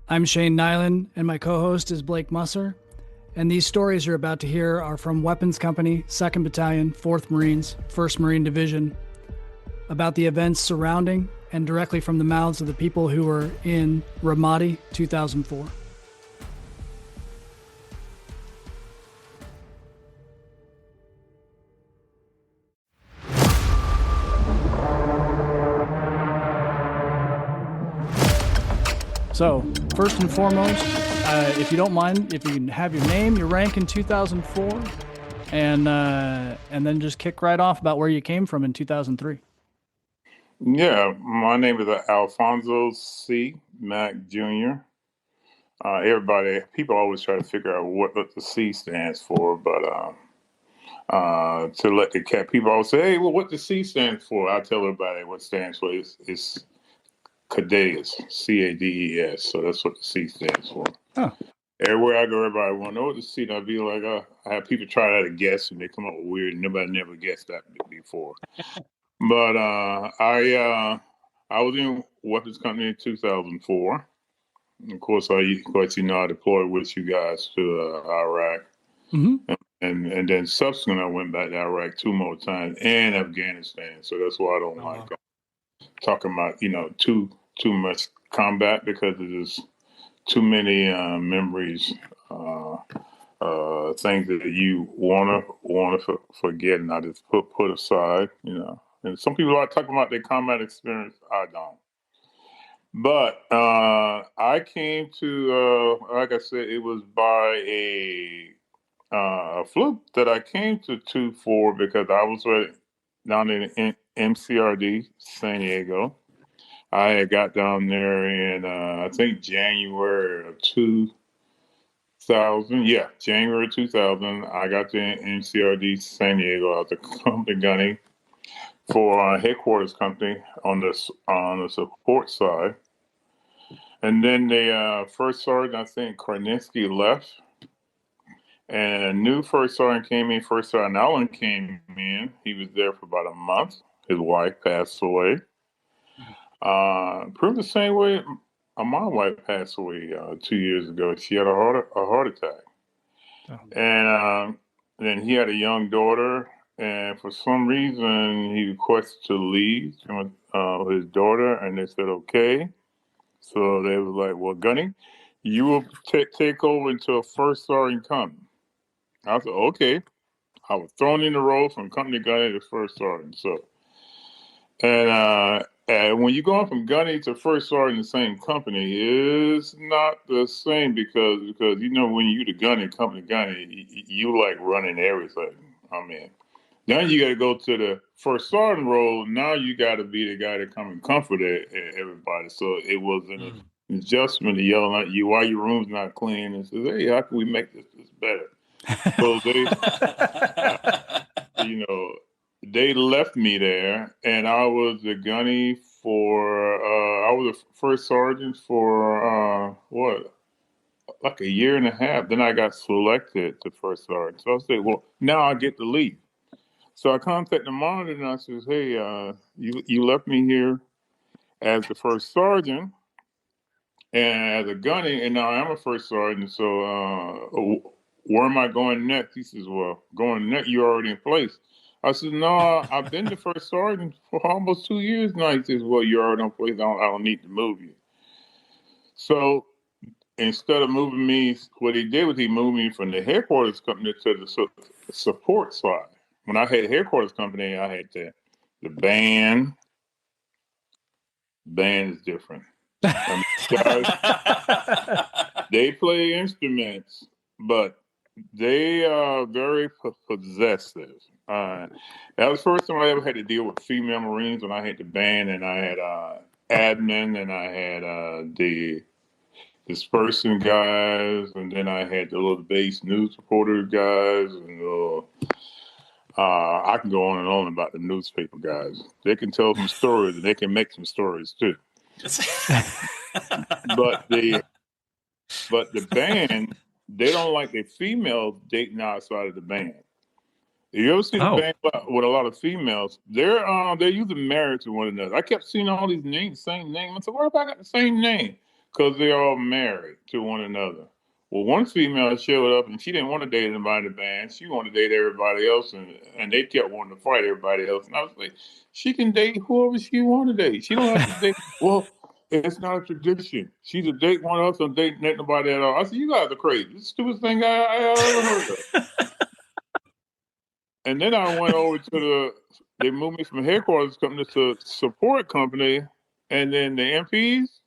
I'm Shane Nyland, and my co-host is Blake Musser. And these stories you're about to hear are from Weapons Company, 2nd Battalion, 4th Marines, 1st Marine Division, about the events surrounding and directly from the mouths of the people who were in Ramadi, 2004. So, first and foremost, if you don't mind, if you can have your name, your rank in 2004, and then just kick right off about where you came from in 2003. Yeah, my name is Alphonso C. Mack Jr. People always try to figure out what the C stands for, but to let the cat, people always say, "Hey, well, what the C stands for?" I tell everybody what it stands for. It's CADES, CADES. So that's what the C stands for. Oh. Everywhere I go, everybody want to know what the C. And I'll be like, I have people try that to guess, and they come up with weird. Nobody never guessed that before. But I was in Weapons Company in 2004. Of course, I deployed with you guys to Iraq, and then subsequently I went back to Iraq 2 more times and Afghanistan. So that's why I don't like talking about too much combat, because there's too many memories, things that you wanna forget, and I just put aside. And some people like talking about their combat experience. I don't. But I came to, like I said, it was by a fluke that I came to 2-4, because I was down in MCRD San Diego. I had got down there in, I think, January of 2000. Yeah, January 2000. I got to MCRD San Diego out the company gunning for headquarters company on the support side. And then the first sergeant, I think, Karninsky, left. And a new first sergeant came in. First sergeant Allen came in. He was there for about a month. His wife passed away. Pretty the same way my wife passed away 2 years ago. She had a heart attack. Oh. And then he had a young daughter. And for some reason, he requested to leave his daughter. And they said, okay. So they was like, well, Gunny, you will take over until first sergeant comes. I said, okay. I was thrown in the role from company gunny to first sergeant. So, and when you go from gunny to first sergeant in the same company, it's not the same, because when you the gunny, company gunny, you like running everything. I mean, then you got to go to the first sergeant role. Now you got to be the guy that come and comfort everybody. So it was an adjustment to yelling at you why your room's not clean, and says, hey, how can we make this better? So they left me there, and I was the gunny I was the first sergeant for like a year and a half. Then I got selected to first sergeant. So I said, well, now I get to leave. So I contacted the monitor and I says, hey, you left me here as the first sergeant and as a gunny, and now I'm a first sergeant. So where am I going next? He says, well, going next, you're already in place. I said, no, I've been the first sergeant for almost 2 years now. He says, well, you're already in place. I don't need to move you. So instead of moving me, what he did was he moved me from the headquarters company to the support side. When I had headquarters company, I had the band. Band is different. Guys, they play instruments, but they are very possessive. That was the first time I ever had to deal with female Marines, when I had the band, and I had admin, and I had the dispersing guys, and then I had the little base news reporter guys, and I can go on and on about the newspaper guys. They can tell some stories, and they can make some stories too. but the band, they don't like the females dating outside of the band. You ever see the band with a lot of females? They're usually married to one another. I kept seeing all these names, same name. I said, "What if I got the same name?" because they're all married to one another. Well, one female showed up and she didn't want to date anybody in the band. She wanted to date everybody else, and they kept wanting to fight everybody else. And I was like, she can date whoever she want to date. She don't have to date. Well, it's not a tradition. She's a date one else and date nobody at all. I said, you guys are crazy. It's the stupidest thing I ever heard of. And then I went over to they moved me from headquarters company to support company, and then the MPs,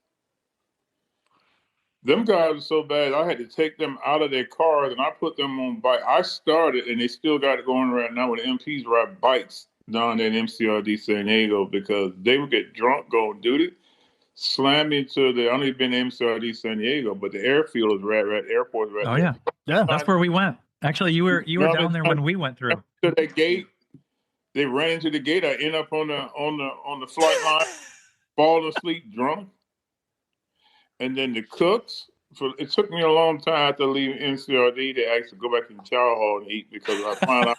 them guys were so bad, I had to take them out of their cars and I put them on bike. I started, and they still got it going right now where the MPs ride bikes down there in MCRD San Diego because they would get drunk, go on duty, slam into the, I only been in MCRD San Diego, but the airfield is right, airport is right there. Yeah, that's where we went. Actually, you were down there when we went through. To that gate, they ran into the gate. I end up on the flight line, falling asleep drunk. And then the cooks, it took me a long time to leave NCRD to actually go back to the chow hall and eat because I found out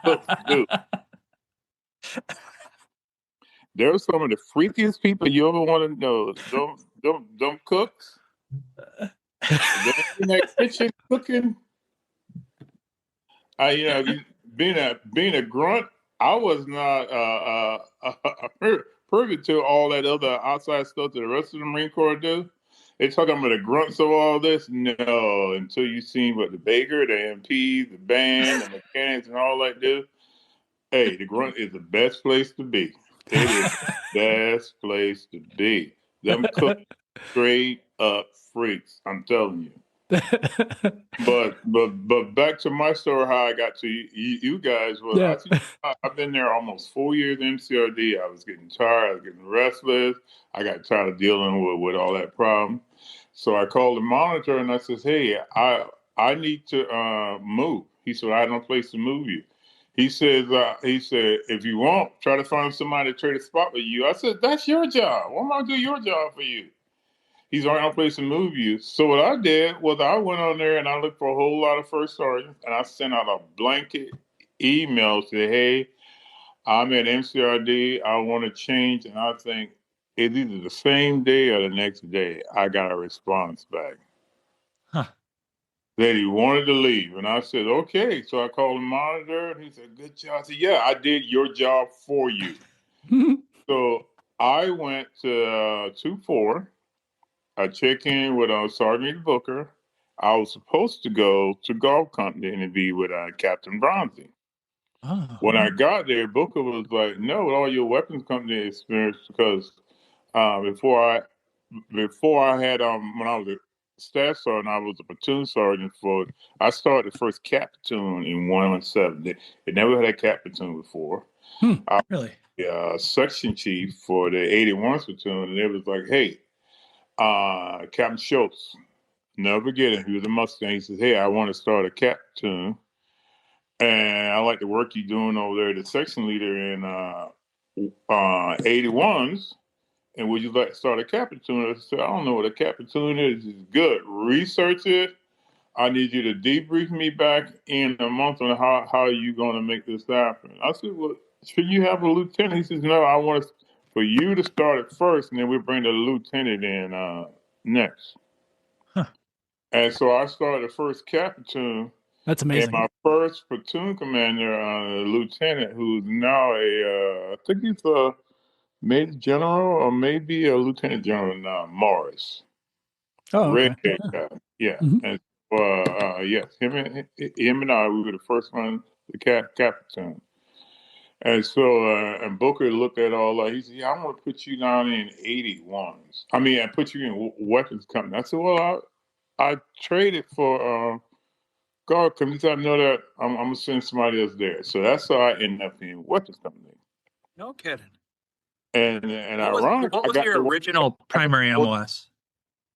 cooks do. They're some of the freakiest people you ever want to know. Them cooks. They're in that kitchen cooking. Being a grunt, I was not privy to all that other outside stuff that the rest of the Marine Corps do. They talking about the grunts of all this? No, until you seen what the baker, the MP, the band, the mechanics, and all that do. Hey, the grunt is the best place to be. It is the best place to be. Them cook straight up freaks. I'm telling you. but back to my story, how I got to you guys. Well, I've been there almost 4 years in MCRD. I was getting tired. I was getting restless. I got tired of dealing with all that problem. So I called the monitor and I says, hey, I need to move. He said, I have no place to move you. He said, if you want, try to find somebody to trade a spot with you. I said, that's your job. Why am I do your job for you? He's already no place to move you. So what I did was I went on there and I looked for a whole lot of first sergeants and I sent out a blanket email saying, hey, I'm at MCRD. I want to change. And I think it's either the same day or the next day, I got a response back. That he wanted to leave. And I said, okay. So I called the monitor and he said, good job. I said, yeah, I did your job for you. So I went to 2-4. I checked in with Sergeant Booker. I was supposed to go to golf company and be with Captain Bronzy. Oh. When I got there, Booker was like, no, with all your weapons company experience, because before I had when I was a staff sergeant, I was a platoon sergeant I started the first cap platoon in 117. They never had a cap platoon before. Really? Section chief for the 81st platoon, and it was like, hey, Captain Schultz, never forget it. He was a Mustang. He says, hey, I want to start a cap platoon. And I like the work you're doing over there, the section leader in 81s. And would you like to start a cap platoon? I said, I don't know what a cap platoon is. It's good. Research it. I need you to debrief me back in a month on how you going to make this happen. I said, well, should you have a lieutenant? He says, no, I want for you to start it first, and then we bring the lieutenant in next. Huh. And so I started the first cap platoon. That's amazing. And my first platoon commander, lieutenant, who's now I think he's a major general or maybe a lieutenant general now, Morris. Oh, okay. Red guy. Yeah. Mm-hmm. And yes, him and I, we were the first one, the cap platoon. And so, and Booker looked at all that. He said, yeah, I want to put you down in 81s. I mean, I put you in weapons company. I said, well, I traded for guard company. I know that I'm going to send somebody else there. So that's how I ended up in weapons company. No kidding. And ironically, what was your original primary MOS?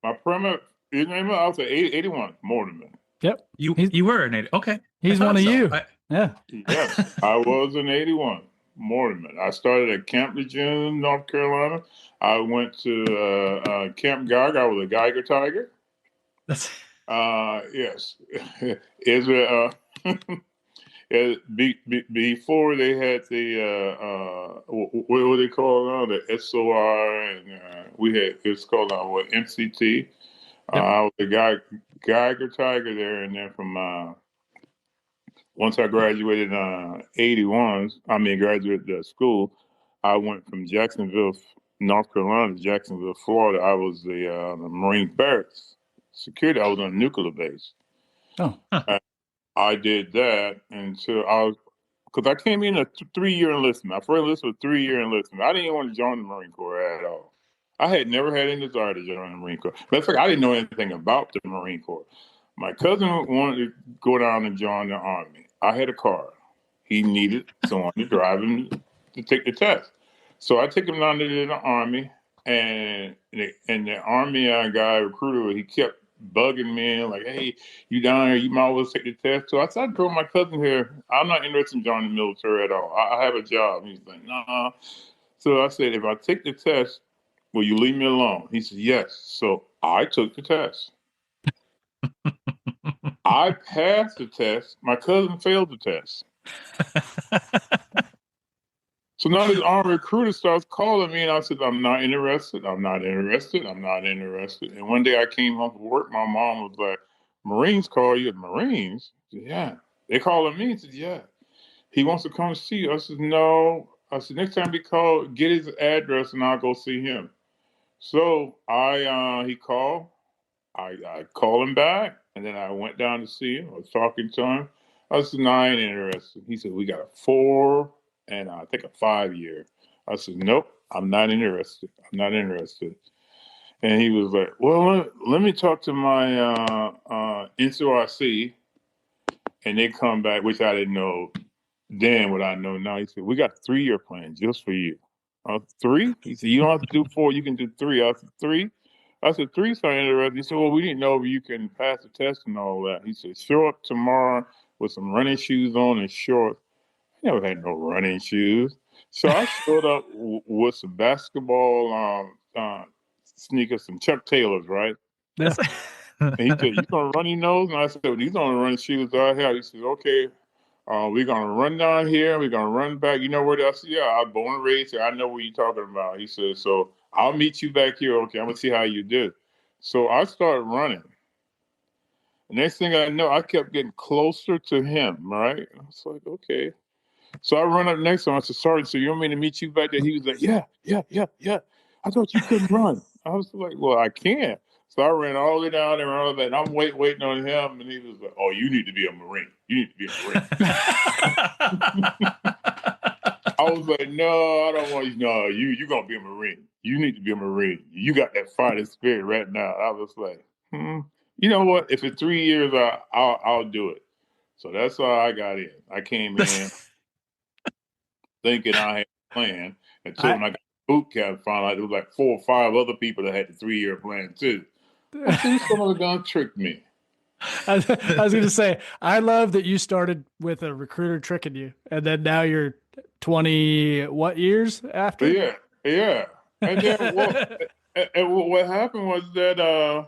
My primary, his name I was an 81 mortarman. Yep. You were an 80. Okay. He's one of you. Yeah, I was an 81 mortarman. I started at Camp Lejeune, North Carolina. I went to Camp Geiger. I was a Geiger Tiger. Yes. Israel before they had the what do they call it now? The SOR, and it's called MCT. I was the Geiger Tiger there, and then from once I graduated graduated school, I went from Jacksonville, North Carolina to Jacksonville, Florida. I was the Marine Barracks security. I was on a nuclear base. Oh. I did that until because I came in a 3-year enlistment. My first enlistment was 3-year enlistment. I didn't even want to join the Marine Corps at all. I had never had any desire to join the Marine Corps. Matter of fact, I didn't know anything about the Marine Corps. My cousin wanted to go down and join the Army. I had a car. He needed someone to drive him to take the test. So I took him down to the Army, and the Army guy, recruiter, he kept bugging me, like, hey, you down here, you might as well take the test. So I said, I told my cousin here, I'm not interested in joining the military at all. I have a job. He's like, nah. So I said, if I take the test, will you leave me alone? He said, yes. So I took the test. I passed the test. My cousin failed the test. So now this Army recruiter starts calling me, and I said, I'm not interested. I'm not interested. I'm not interested. And one day I came home from work. My mom was like, Marines call you? Marines? I said, yeah. They calling me? I said, yeah. He wants to come see you. I said, no. I said, next time he call, get his address, and I'll go see him. So he called. I called him back, and then I went down to see him. I was talking to him. I said, no, I ain't interested. He said, we got a 4 and I think a 5-year. I said, nope, I'm not interested. I'm not interested. And he was like, well, let me talk to my NCRC. And they come back, which I didn't know then what I know now. He said, we got a 3-year plan just for you. 3? He said, you don't have to do 4, you can do 3. I said, 3? I said, 3 sounds interesting. He said, well, we didn't know if you can pass the test and all that. He said, show up tomorrow with some running shoes on and shorts. I never had no running shoes. So I showed up with some basketball sneakers, some Chuck Taylors, right? Yes. And he said, you going to run your nose? And I said, well, these are the running shoes I have. He said, okay, we're going to run down here. We're going to run back. You know where I said, yeah, I'm born and raised here. I know what you're talking about. He said, so I'll meet you back here. Okay, I'm going to see how you do. So I started running. The next thing I know, I kept getting closer to him, right? I was like, okay. So I run up next to him. I said, sorry, so you want me to meet you back there? He was like, yeah. I thought you couldn't run. I was like, well, I can't. So I ran all the way down there and all that. And I'm waiting on him. And he was like, oh, you need to be a Marine. You need to be a Marine. I was like, no, I don't want you. No, you're going to be a Marine. You need to be a Marine. You got that fighting spirit right now. I was like, you know what? If it's 3 years, I'll do it. So that's how I got in. I came in thinking I had a plan until when I got boot camp, found out there was like 4 or 5 other people that had the 3-year plan too. I said, someone's gonna trick me. I was going to say, I love that you started with a recruiter tricking you, and then now you're 20 what years after? Yeah. And then what happened was that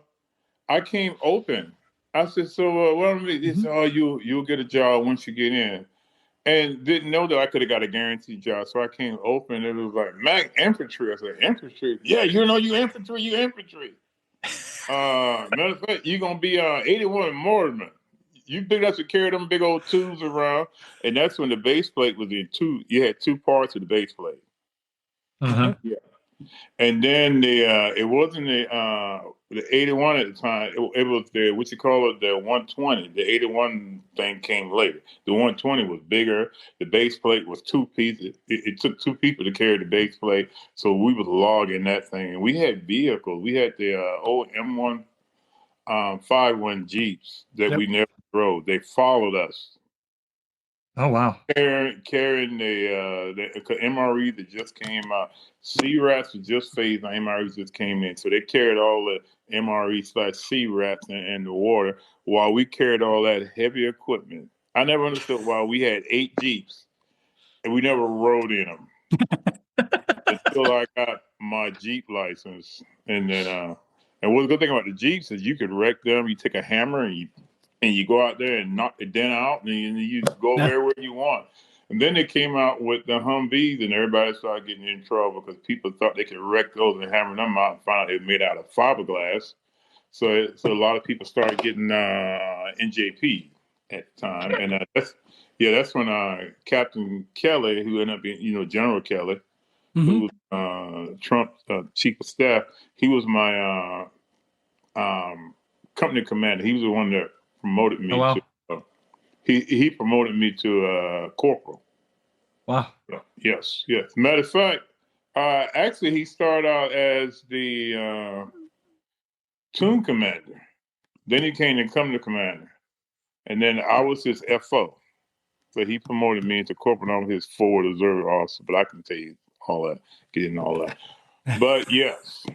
I came open. I said, so what am I? He said, oh, you'll get a job once you get in. And didn't know that I could have got a guaranteed job. So I came open. It was like, Mac, infantry. I said, infantry? Yeah, you infantry. Matter of fact, you're going to be 81 mortarman. You big enough to carry them big old tubes around. And that's when the base plate was in 2. You had 2 parts of the base plate. Uh-huh. Yeah. And then it wasn't the 81 at the time. It was the, what you call it, the 120. The 81 thing came later. The 120 was bigger. The base plate was 2 pieces. It took 2 people to carry the base plate. So we was logging that thing. And we had vehicles. We had the old M1 51 Jeeps that we never drove. They followed us. Oh, wow. Carrying the MRE that just came out. C-Rats was just phased, and MREs just came in. So they carried all the MRE/C-Rats and the water while we carried all that heavy equipment. I never understood why we had 8 Jeeps and we never rode in them until I got my Jeep license. And then, and what's the good thing about the Jeeps is you could wreck them. You take a hammer and you and you go out there and knock the dent out, and you just go wherever you want. And then they came out with the Humvees, and everybody started getting in trouble because people thought they could wreck those and hammer them out and find out they were made out of fiberglass. So a lot of people started getting NJP at the time, and that's when Captain Kelly, who ended up being General Kelly, who was Trump's chief of staff, he was my company commander. He was the one that promoted me. Oh, wow. He promoted me to corporal. Wow. Yes. Matter of fact, actually, he started out as the platoon commander. Then he came to company commander, and then I was his FO. So he promoted me into corporal. I was his forward reserve officer. But I can tell you all that, get into all that. But yes.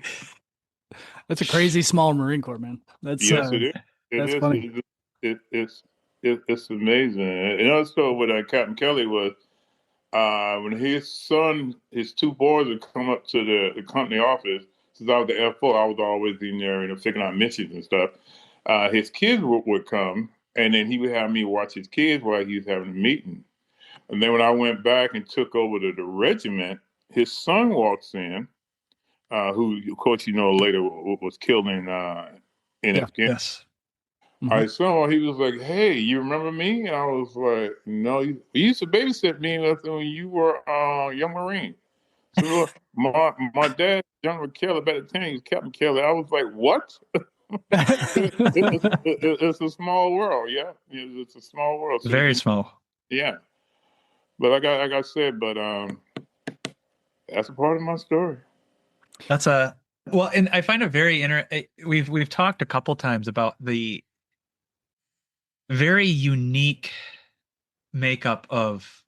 That's a crazy small Marine Corps, man. That's yes, it is. That's funny. It's amazing. And also with Captain Kelly was when his two boys would come up to the company office. Since I was the FO, I was always in there, figuring out missions and stuff. His kids would come, and then he would have me watch his kids while he was having a meeting. And then when I went back and took over the regiment, his son walks in, who, of course, later was killed in Afghanistan. Yes. Mm-hmm. I saw he was like, "Hey, you remember me?" And I was like, "No, you used to babysit me when you were a young Marine." So my dad, General Kelly, back at the time, he was Captain Kelly. I was like, "What?" It's a small world, yeah. It's a small world. So very small. Yeah, but like I said, that's a part of my story. That's well, and I find it very interesting. We've talked a couple times about the very unique makeup of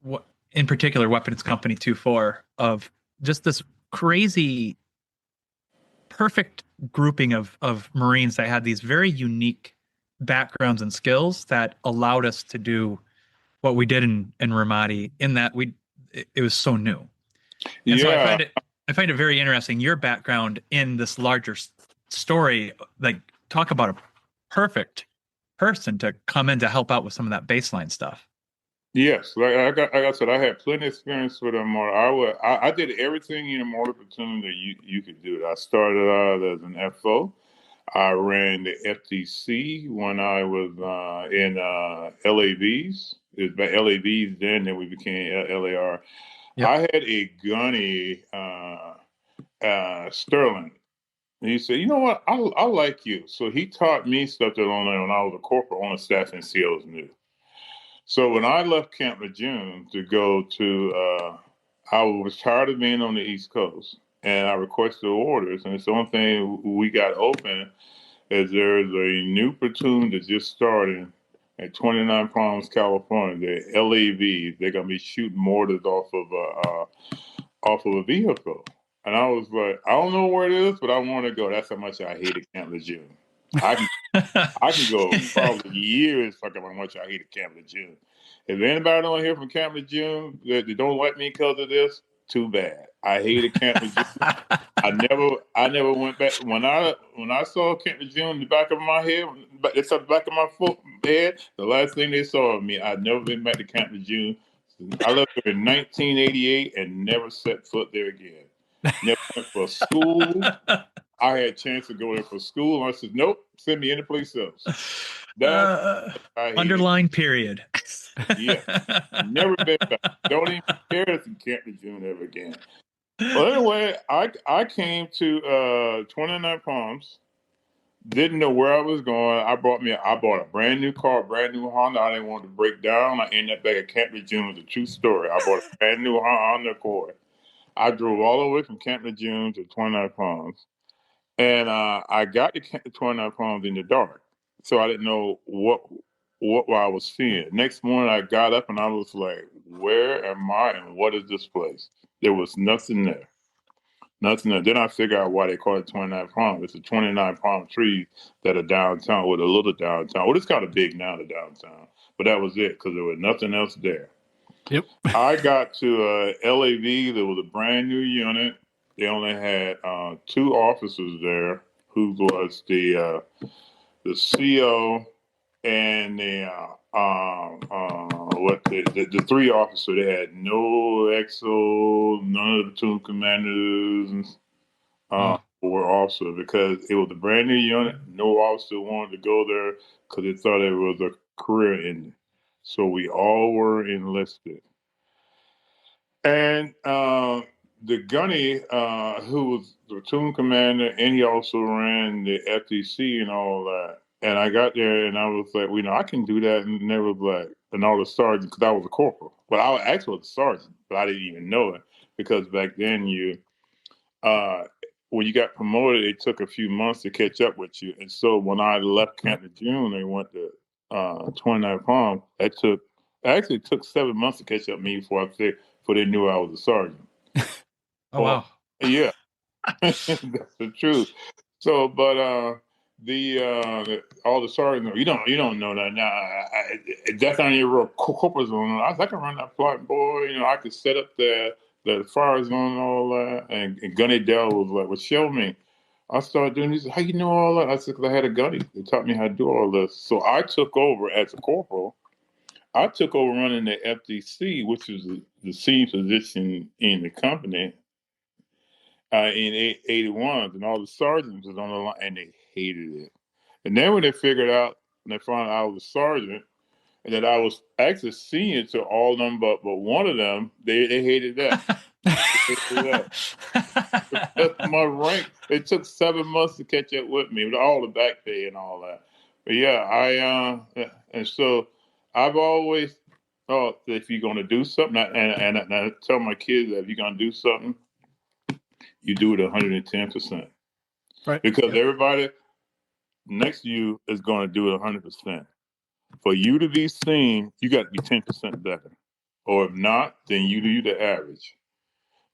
what, in particular, Weapons Company 2-4, of just this crazy, perfect grouping of Marines that had these very unique backgrounds and skills that allowed us to do what we did in Ramadi. In that it was so new, and so I find it very interesting, your background in this larger story. Like, talk about a perfect person to come in to help out with some of that baseline stuff. Yes, like I said, I had plenty of experience with a mortar. I did everything in a mortar platoon that you could do. I started out as an FO. I ran the FTC when I was in LAVs. It was by LAVs then we became LAR. Yep. I had a gunny, Sterling. And he said, "You know what? I like you." So he taught me stuff that only when I was a corporal on the staff in COs knew. So when I left Camp Lejeune to go to, I was tired of being on the East Coast, and I requested orders. And it's the only thing we got open is there's a new platoon that just started at 29 Palms, California. The LAV. They're gonna be shooting mortars off of a vehicle. And I was like, I don't know where it is, but I want to go. That's how much I hated Camp Lejeune. I can go probably years talking about how much I hated Camp Lejeune. If anybody don't hear from Camp Lejeune that they don't like me because of this, too bad. I hated Camp Lejeune. I never went back. When I saw Camp Lejeune in the back of my head, it's at the back of my head, the last thing they saw of me, I'd never been back to Camp Lejeune. I left there in 1988 and never set foot there again. Never went for school. I had a chance to go there for school, and I said, "Nope, send me any place else." Underline period. Yeah, never been back. Don't even care if you can't Lejeune ever again. Well, anyway, I came to 29 Palms. Didn't know where I was going. I bought a brand new car, brand new Honda. I didn't want to break down. I ended up back at Camp Lejeune. It was a true story. I bought a brand new Honda Accord. I drove all the way from Camp Lejeune to 29 Palms. And I got to 29 Palms in the dark. So I didn't know what I was seeing. Next morning, I got up and I was like, where am I and what is this place? There was nothing there. Nothing there. Then I figured out why they call it 29 palms. It's the 29 palm trees that are downtown, with a little downtown. Well, it's kind of big now, the downtown. But that was it, because there was nothing else there. Yep. I got to LAV. There was a brand new unit. They only had 2 officers there, who was the CO and the three officers, they had no XO, none of the platoon commanders were officers because it was a brand new unit. No officer wanted to go there because they thought it was a career ending. So we all were enlisted. And the gunny, who was the platoon commander, and he also ran the FTC and all that. And I got there and I was like, well, I can do that. And they was like, and all the sergeants, because I was a corporal. But I actually was a sergeant, but I didn't even know it because back then when you got promoted, it took a few months to catch up with you. And so when I left Camp in June, they went to 29 Palm. It actually took 7 months to catch up with me before they knew I was a sergeant. Oh, wow. Yeah, that's the truth. So, but all the sergeants, you don't know that now. That's not your real corporate zone. I can run that flight, boy. I could set up the fire zone and all that. And Gunny Dell was like, well, show me. I started doing this. How you know all that? I said, because I had a gunny. They taught me how to do all this. So I took over as a corporal. I took over running the FDC, which was the senior position in the company in 81, and all the sergeants was on the line, and they hated it. And then when they figured out, and they found out I was a sergeant, and that I was actually senior to all of them, but one of them, they hated that. They hated that. My rank, it took 7 months to catch up with me with all the back pay and all that. But yeah, and so I've always thought that if you're going to do something, and I tell my kids that if you're going to do something, you do it 110%. Right. Because everybody next to you is going to do it 100%. For you to be seen, you got to be 10% better. Or if not, then you do the average.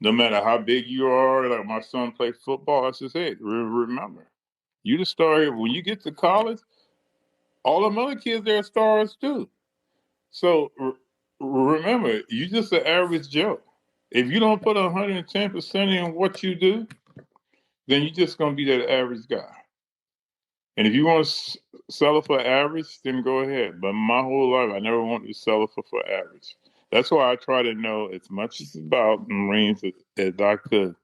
No matter how big you are, like my son played football, I said, hey, remember, you the star. When you get to college, all them other kids, they're stars too. So remember, you just an average Joe. If you don't put 110% in what you do, then you're just going to be that average guy. And if you want to sell it for average, then go ahead. But my whole life, I never wanted to sell it for average. That's why I try to know as much as about Marines as I could.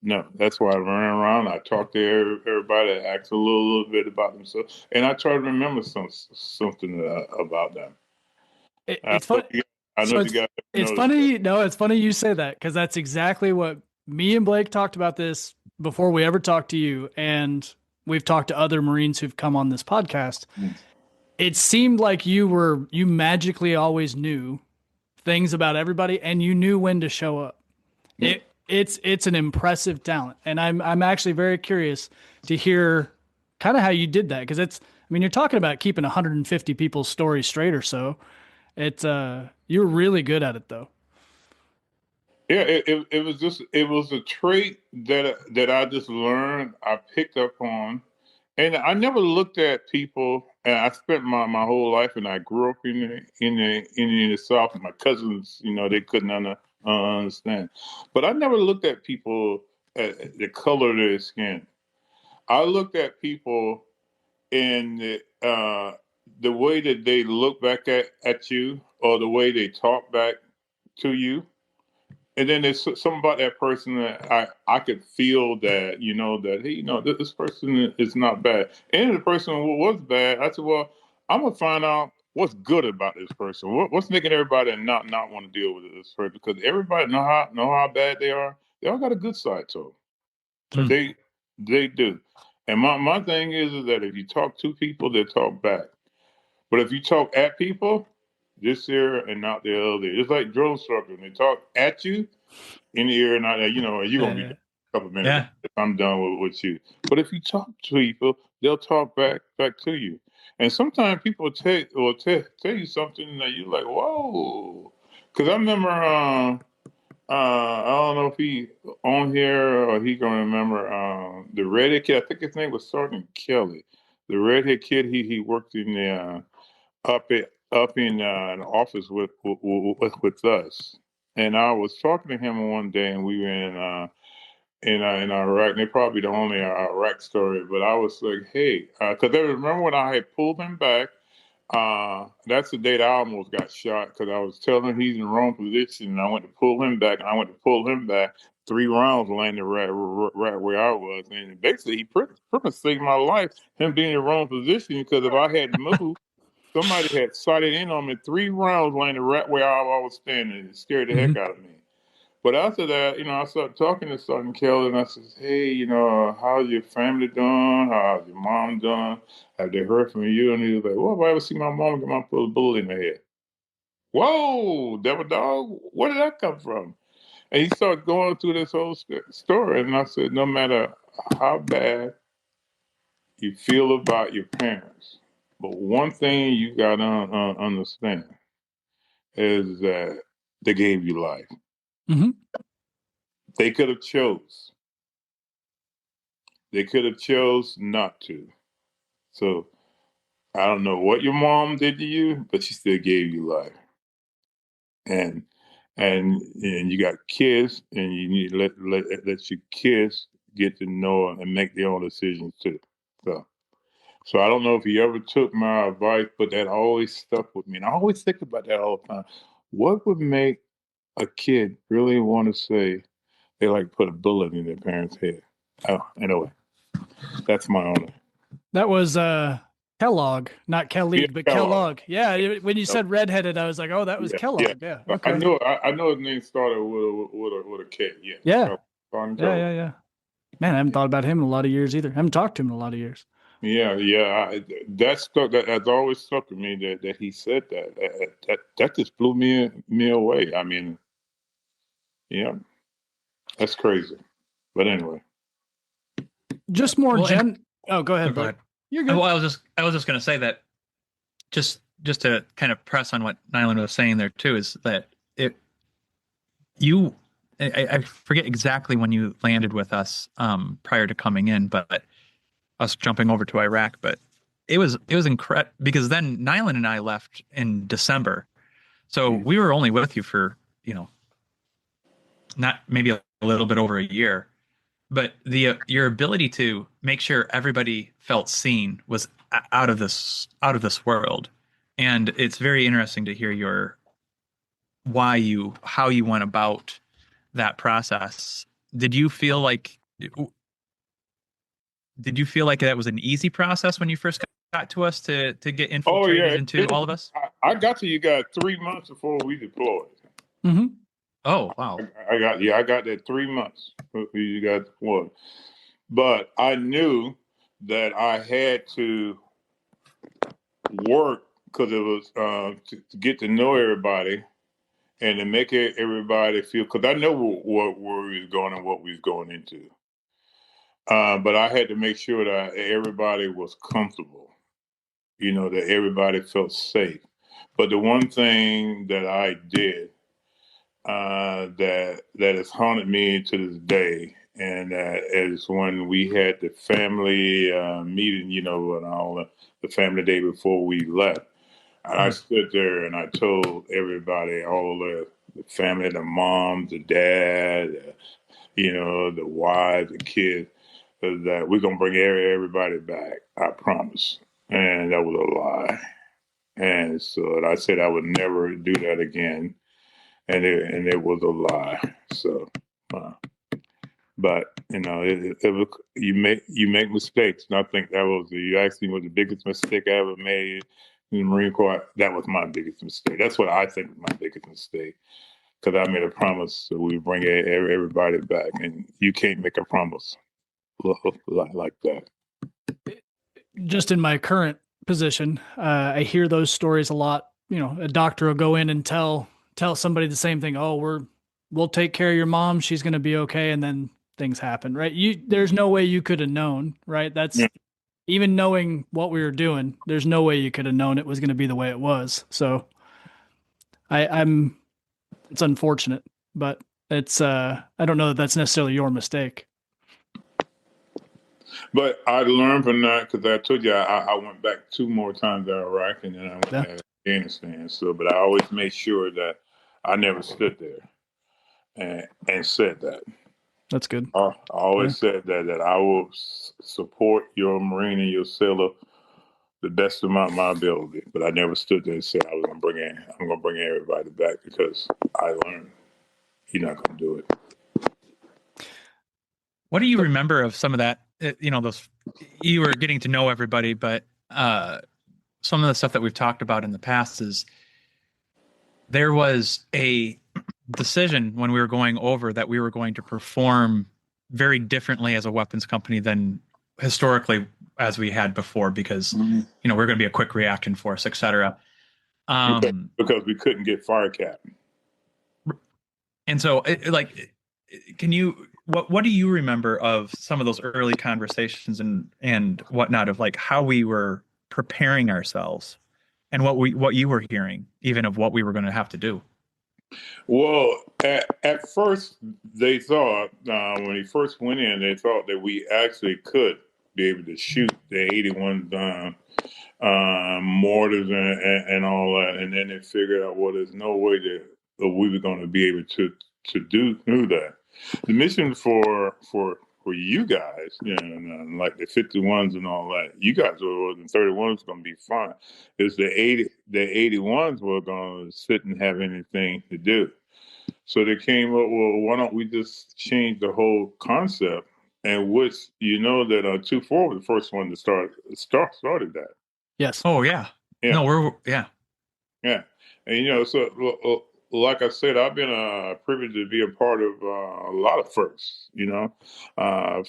No, that's why I ran around. I talked to everybody, asked a little bit about themselves, and I try to remember something about them. It's funny. I know you guys. It's funny. No, it's funny you say that because that's exactly what me and Blake talked about this before we ever talked to you, and we've talked to other Marines who've come on this podcast. It seemed like you magically always knew things about everybody, and you knew when to show up. It's an impressive talent, and I'm actually very curious to hear kind of how you did that because you're talking about keeping 150 people's stories straight or so. You're really good at it though. Yeah, it was a trait that I just learned. I picked up on, and I never looked at people. And I spent my whole life, and I grew up in the South. My cousins, they couldn't understand, but I never looked at people at the color of their skin. I looked at people in the way that they look back at you, or the way they talk back to you. And then there's something about that person that I could feel that, that, hey, this person is not bad. And if the person was bad, I said, well, I'm going to find out what's good about this person. What's making everybody not want to deal with this person? Because everybody know how bad they are. They all got a good side to them. They do. And my thing is that if you talk to people, they talk back. But if you talk at people, this ear and not the other ear. It's like drill instructors. They talk at you in the ear and not that, you're going to be a couple minutes if I'm done with you. But if you talk to people, they'll talk back to you. And sometimes people will tell you something that you're like, whoa. Because I remember, I don't know if he on here or he going to remember the redhead kid. I think his name was Sergeant Kelly. The redhead kid, he worked in the up in an office with us, and I was talking to him one day, and we were in Iraq. And they probably the only Iraq story, but I was like, hey, because I remember when I had pulled him back. That's the day that I almost got shot because I was telling him he's in the wrong position, and I went to pull him back, and I went to pull him back. 3 rounds landed right where I was, and basically he pretty much saved my life. Him being in the wrong position, because if I hadn't moved, somebody had sighted in on me. 3 rounds landed right where I was standing. It scared the heck out of me. But after that, I started talking to Sergeant Kelly, and I said, "Hey, how's your family doing? How's your mom doing? Have they heard from you?" And he was like, "Well, if I ever see my mom get my bullet in the head." Whoa, devil dog, where did that come from? And he started going through this whole story, and I said, no matter how bad you feel about your parents, but one thing you got to understand is that they gave you life. Mm-hmm. They could have chose. They could have chose not to. So I don't know what your mom did to you, but she still gave you life. And you got kids, and you need to let your kids get to know and make their own decisions too. So I don't know if he ever took my advice, but that always stuck with me. And I always think about that all the time. What would make a kid really want to say they like put a bullet in their parents' head? Oh, anyway, that's my own. That was Kellogg, not Kelly, but Kellogg. Kellogg. Yeah, when you said redheaded, I was like, oh, that was Kellogg. Yeah. I Okay. know his name started with a K. Yeah. Yeah. Kellogg. Yeah. Man, I haven't thought about him in a lot of years either. I haven't talked to him in a lot of years. Yeah. That stuck. That's always stuck with me. That he said that. That just blew me away. I mean, yeah, that's crazy. But anyway, Just more Well, Oh, go ahead, Blake. You're good. Well, I was just going to say that just to kind of press on what Nyland was saying there too, is that I forget exactly when you landed with us prior to coming in, but us jumping over to Iraq, but it was incredible because then Nyland and I left in December. So we were only with you for, not maybe a little bit over a year, but your ability to make sure everybody felt seen was out of this world. And it's very interesting to hear how you went about that process. Did you feel like that was an easy process when you first got to us to get infiltrated into all of us? I got to you guys 3 months before we deployed. Mm-hmm. Oh, wow. I got that 3 months before you guys deployed. But I knew that I had to work because it was to get to know everybody and to make everybody feel, because I know where we was going and what we was going into. But I had to make sure that everybody was comfortable, that everybody felt safe. But the one thing that I did that has haunted me to this day, and that is when we had the family meeting, and all the family day before we left. And I stood there and I told everybody, all the family, the mom, the dad, the wives, the kids, that we're gonna bring everybody back. I promise. And that was a lie. And so I said I would never do that again. And it was a lie. So, but you make mistakes, and I think that was you asked me what the biggest mistake I ever made in the Marine Corps. That was my biggest mistake. That's what I think was my biggest mistake, because I made a promise that we bring everybody back, and you can't make a promise like that. Just in my current position, I hear those stories a lot. A doctor will go in and tell somebody the same thing. Oh, we'll take care of your mom. She's going to be okay. And then things happen, right? There's no way you could have known, right? That's even knowing what we were doing. There's no way you could have known it was going to be the way it was. So it's unfortunate, but it's, I don't know that that's necessarily your mistake. But I learned from that, because I told you I went back 2 more times to Iraq, and then I went to Afghanistan. So, but I always made sure that I never stood there and said that. That's good. I always said that I will support your Marine and your sailor the best of my ability. But I never stood there and said I'm gonna bring everybody back because I learned you're not gonna do it. What do you remember of some of that? Those you were getting to know everybody, but some of the stuff that we've talked about in the past is there was a decision when we were going over that we were going to perform very differently as a weapons company than historically as we had before, because we're going to be a quick reaction force, etc. Because we couldn't get fire cap. And so, can you what do you remember of some of those early conversations and whatnot of like how we were preparing ourselves and what you were hearing even of what we were going to have to do? Well, at first they thought when he first went in, they thought that we actually could be able to shoot the 81 mortars and all that, and then they figured out, well, there's no way that we were going to be able to do that. The mission for you guys, like the 51s and all that, you guys were the 31s going to be fine. It's the 81s were going to sit and have anything to do. So they came up, well, why don't we just change the whole concept? And which that 2-4 was the first one to started that. Yes. Oh yeah. No, yeah. And so like I said, I've been privileged to be a part of a lot of firsts.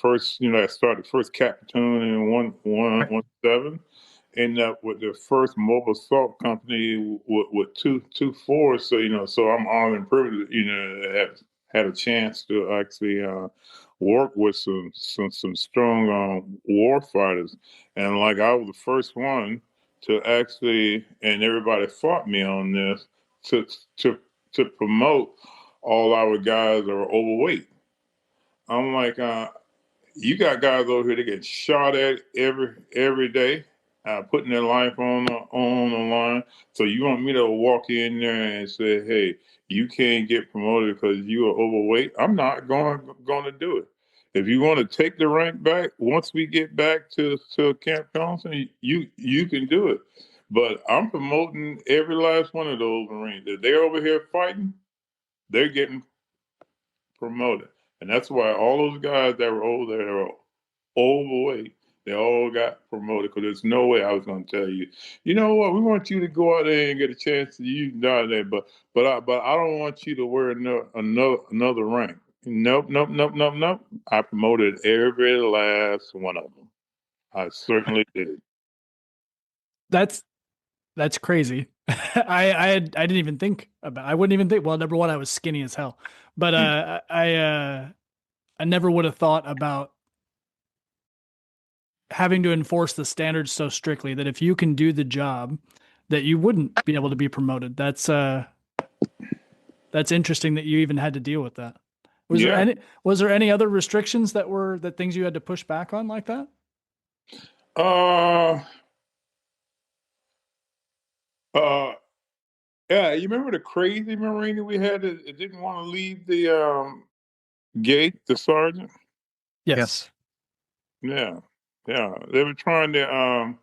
First, I started first cap platoon in 117. Ended up with the first mobile assault company with 2-4. So I'm honored and privileged, to have had a chance to actually work with some strong war fighters. And like I was the first one to actually, and everybody fought me on this, to promote all our guys that are overweight. I'm like, you got guys over here that get shot at every day, putting their life on the line. So you want me to walk in there and say, hey, you can't get promoted because you are overweight? I'm not going to do it. If you want to take the rank back, once we get back to Camp Johnson, you can do it. But I'm promoting every last one of those Marines. If they're over here fighting, they're getting promoted. And that's why all those guys that were over there were overweight, they all got promoted, because there's no way I was going to tell you, you know what, we want you to go out there and get a chance to use down there, but I don't want you to wear another rank. Nope. I promoted every last one of them. I certainly did. That's crazy. I didn't even think about. I wouldn't even think. Well, number one, I was skinny as hell, but I never would have thought about having to enforce the standards so strictly that if you can do the job, that you wouldn't be able to be promoted. That's interesting that you even had to deal with that. Was there any other restrictions that things you had to push back on like that? Yeah, you remember the crazy Marine that we had that didn't want to leave the gate, the sergeant? Yes. Yeah. They were trying to.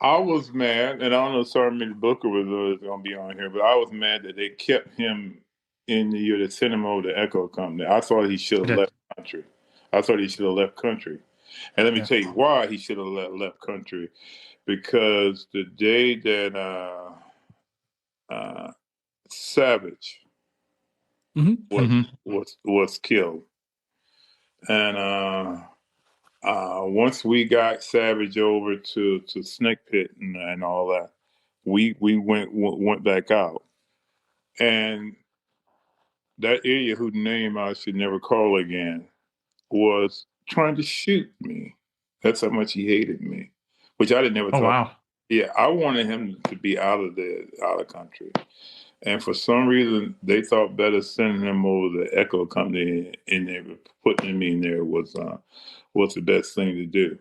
I was mad, and I don't know if Sergeant Booker was going to be on here, but I was mad that they kept him in the year to send him over to Echo Company. I thought he should have left country. And let me tell you why he should have left country. Because the day that Savage was killed, and once we got Savage over to Snake Pit and all that, we went back out, and that area whose name I should never call again was trying to shoot me. That's how much he hated me, which I didn't ever thought. Wow. Yeah, I wanted him to be out of the country. And for some reason, they thought better sending him over the Echo Company and they were putting me in there was the best thing to do.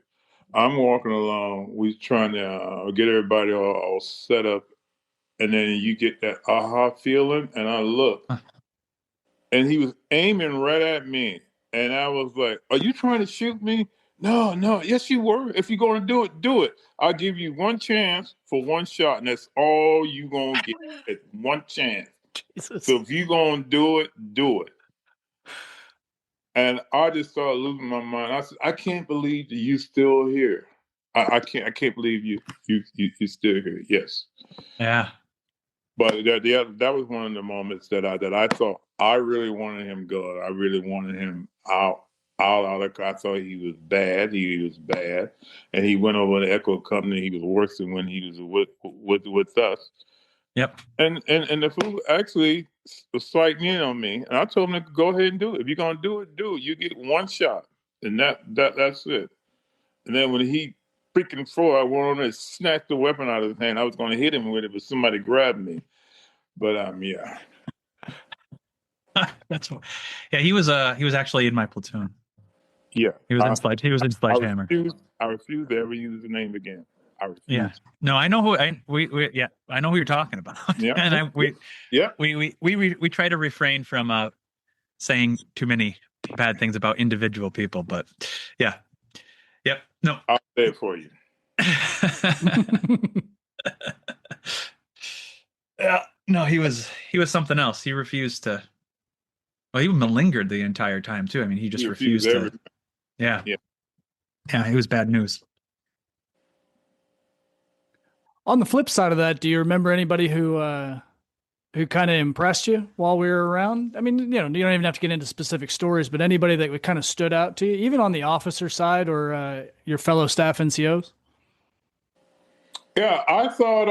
I'm walking along. We're trying to get everybody all set up. And then you get that aha feeling. And I look. And he was aiming right at me. And I was like, are you trying to shoot me? No. Yes, you were. If you're going to do it, do it. I'll give you one chance for one shot, and that's all you're going to get. It's one chance. Jesus. So if you're going to do it, do it. And I just started losing my mind. I said, I can't believe that you still here. I can't believe you still here. Yes. Yeah. But that was one of the moments that I thought I really wanted him gone. I really wanted him out. I thought he was bad. He was bad, and he went over to the Echo Company. He was worse than when he was with us. Yep. And the fool actually was striking in on me, and I told him to go ahead and do it. If you're gonna do it, do it. You get one shot, and that's it. And then when he freaking threw, I went on and snatched the weapon out of his hand. I was going to hit him with it, but somebody grabbed me. But yeah. That's yeah. He was actually in my platoon. Yeah. He was in Sledgehammer. I refuse to ever use the name again. I refuse. Yeah. No, I know who I know who you're talking about. Yeah. And we try to refrain from saying too many bad things about individual people, but yeah. Yep. No. I'll say it for you. Yeah. No, he was something else. He refused to. Well, he malingered the entire time too. I mean, he just refused to. Everything. Yeah. Yeah. Yeah. It was bad news. On the flip side of that, do you remember anybody who kind of impressed you while we were around? I mean, you don't even have to get into specific stories, but anybody that kind of stood out to you, even on the officer side or your fellow staff NCOs? Yeah, I thought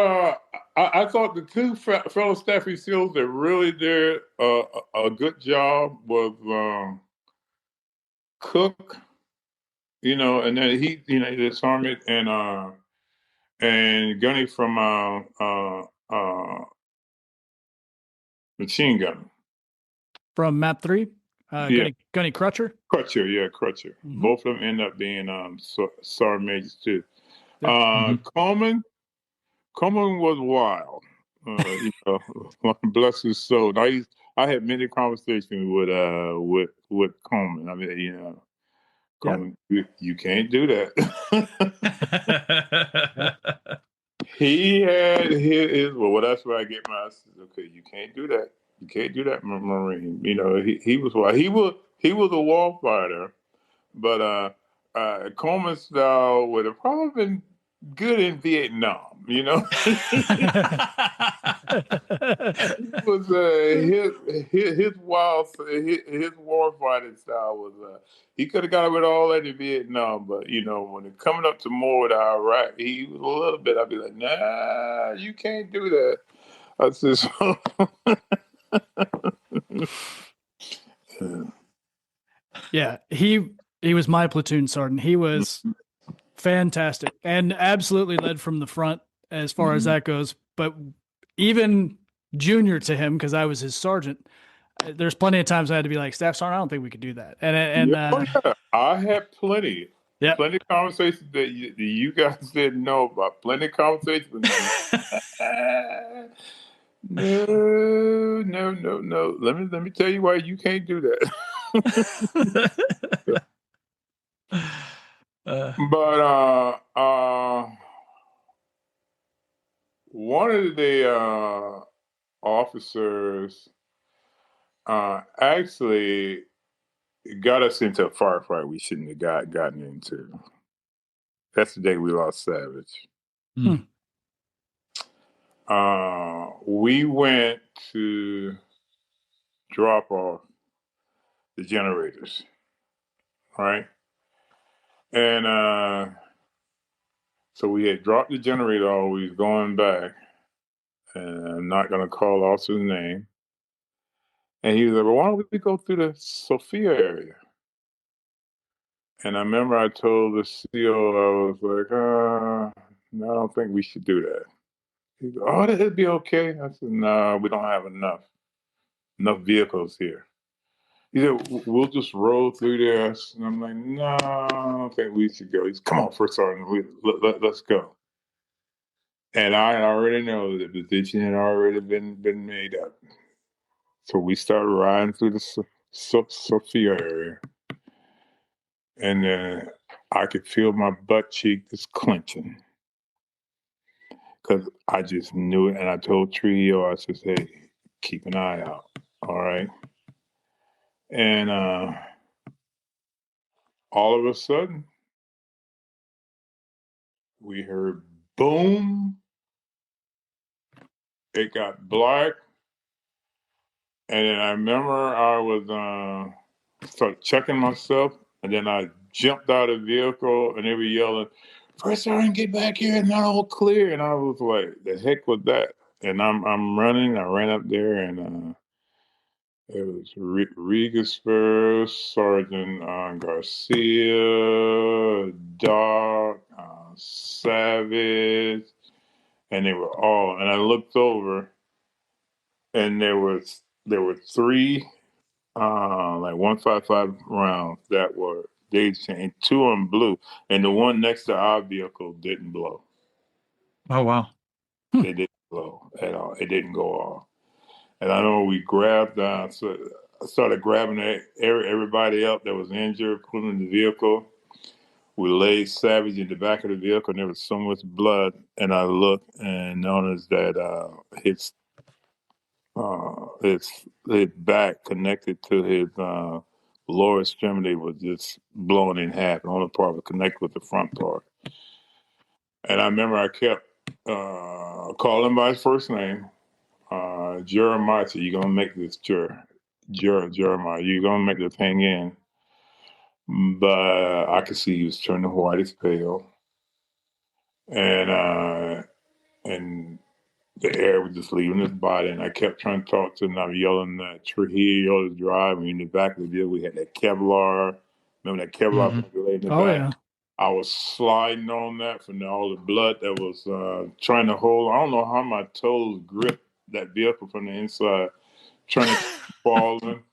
the two fellow staff NCOs that really did a good job was Cook, and then he disarmed it, and Gunny from Machine Gun. From Map 3? Yeah. Gunny Crutcher? Crutcher. Mm-hmm. Both of them end up being Sergeant Majors too. Yep. Coleman was wild. Bless his soul. I had many conversations with Coleman. I mean, Coleman, you can't do that. He had his well, that's where I get my. Okay, you can't do that. You can't do that, Marine. He was wild. He was a war fighter, but Coleman's style would have probably been good in Vietnam. He was his wild his war fighting style was he could have got away with all that in Vietnam, but when it coming up to more with Iraq, he was a little bit. I'd be like, nah, you can't do that. I said, yeah, he was my platoon sergeant. He was fantastic and absolutely led from the front as far as that goes. But even junior to him, because I was his sergeant, there's plenty of times I had to be like, Staff Sergeant, I don't think we could do that. And I had plenty. Yeah, plenty of conversations that you guys didn't know about. Plenty of conversations. No. Let me tell you why you can't do that. But one of the officers actually got us into a firefight we shouldn't have gotten into. That's the day we lost Savage. We went to drop off the generators, right? And so we had dropped the generator off. We was going back, and I'm not going to call the officer's name. And he was like, well, why don't we go through the Sophia area? And I remember I told the CO, I was like, no, I don't think we should do that. He said, oh, it'd be okay. I said, no, we don't have enough vehicles here. He said, we'll just roll through there. And I'm like, no, I don't think we should go. He said, come on, First Sergeant, let's go. And I already know the position had already been made up. So we started riding through the Sophia area. And I could feel my butt cheek just clenching because I just knew it. And I told Trio, I said, hey, keep an eye out. All right. And all of a sudden, we heard boom. It got black. And then I remember I was started checking myself. And then I jumped out of the vehicle and they were yelling, First Sergeant, get back here, it's not all clear. And I was like, the heck was that? And I'm running. I ran up there and it was Regisper, Sergeant Garcia, Doc, Savage, and they were all. And I looked over, and there were three like 155 rounds that were they changed, two of them blew, and the one next to our vehicle didn't blow. Oh wow! It didn't blow at all. It didn't go off. And I know we grabbed, so I started grabbing everybody up that was injured, putting in the vehicle. We laid Savage in the back of the vehicle, and there was so much blood. And I looked and noticed that his back connected to his lower extremity was just blown in half. The only part was connected with the front part. And I remember I kept calling by his first name. Jeremiah said, you're going to make this, Jeremiah, you're going to make this hang in. But I could see he was turning white as pale. And the air was just leaving his body. And I kept trying to talk to him. I was yelling at Trujillo to drive. And in the back of the vehicle, we had that Kevlar. Remember that Kevlar laid in the back? Yeah. I was sliding on that from all the blood that was trying to hold. I don't know how my toes gripped that vehicle from the inside, trying to fall in.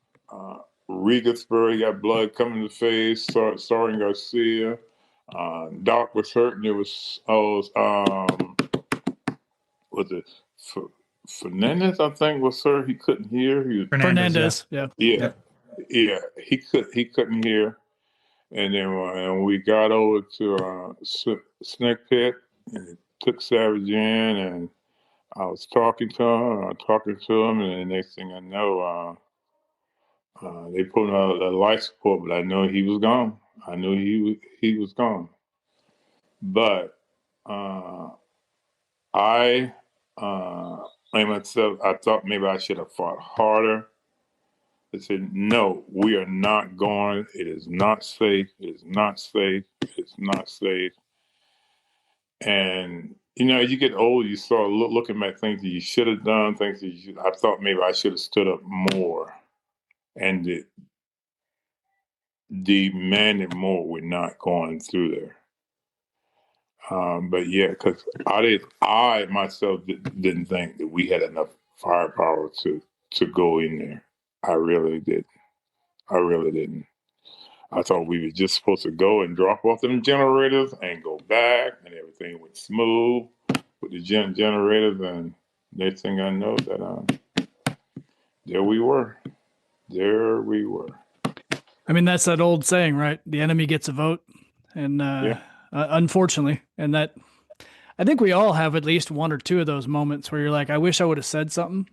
Regisburg, got blood coming to the face. Sergeant Garcia. Doc was hurting. It was, was it Fernandez, I think, was hurt. He couldn't hear. Fernandez, yeah. Yeah. He couldn't hear. And then we got over to Snake Pit and took Savage in, and I was talking to him, and the next thing I know, they put him out a life support, but I knew he was gone. I knew he was gone. But I myself, I thought maybe I should have fought harder. I said, no, we are not going. It is not safe. It is not safe. It's not safe. And, you get old, you start looking at things that you should have done, things that I thought maybe I should have stood up more and demanded more. We're not going through there. But yeah, because I myself didn't think that we had enough firepower to go in there. I really didn't. I thought we were just supposed to go and drop off them generators and go back, and everything went smooth with the generators. And next thing I know, that there we were. I mean, that's that old saying, right? The enemy gets a vote, and unfortunately, and that I think we all have at least one or two of those moments where you're like, I wish I would have said something,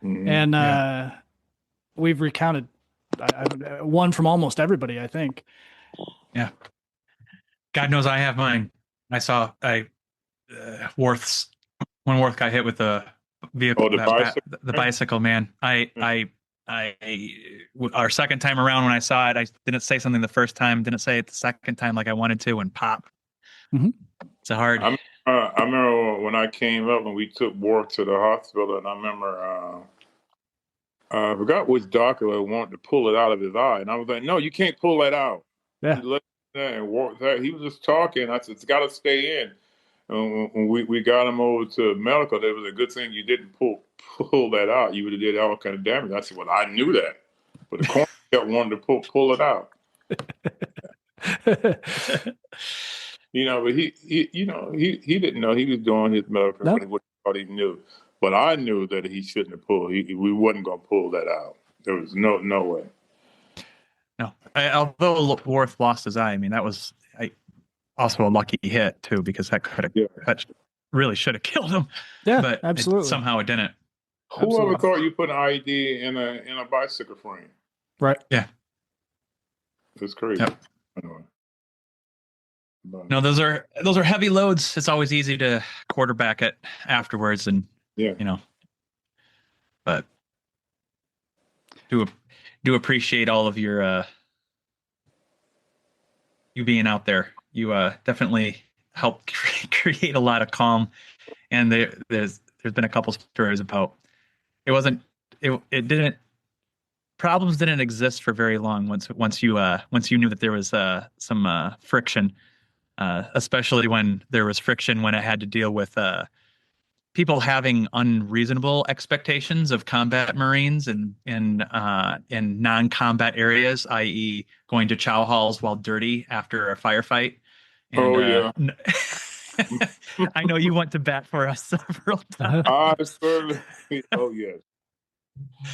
and we've recounted one from almost everybody, I think. Yeah. God knows I have mine. I saw Worth got hit with the vehicle, the bicycle, man. Our second time around when I saw it, I didn't say something the first time, didn't say it the second time like I wanted to, and pop. Mm-hmm. It's a hard. I remember when I came up and we took Worth to the hospital, and I remember I forgot which doctor wanted to pull it out of his eye, and I was like, "No, you can't pull that out." Yeah. And he was just talking. I said, "It's got to stay in." And when we got him over to medical, it was a good thing you didn't pull that out. You would have did all kind of damage. I said, "Well, I knew that," but the coroner kept wanting to pull it out. But he didn't know he was doing his medical. No. What he thought he knew. But I knew that he shouldn't have pulled. We wasn't going to pull that out. There was no way. No, although Worth lost his eye, I mean, that was also a lucky hit too, because that could have that really should have killed him. Yeah, but absolutely. Somehow it didn't. Whoever thought you put an IED in a bicycle frame? Right. Yeah. It's crazy. Yep. Anyway. No, those are heavy loads. It's always easy to quarterback it afterwards, and but do appreciate all of your you being out there. You definitely helped create a lot of calm, and there's been a couple stories about it didn't problems didn't exist for very long once you knew that there was some friction. Especially when there was friction when it had to deal with people having unreasonable expectations of combat Marines and in non-combat areas, i.e., going to chow halls while dirty after a firefight. And, I know you went to bat for us several times. I certainly. Oh yes.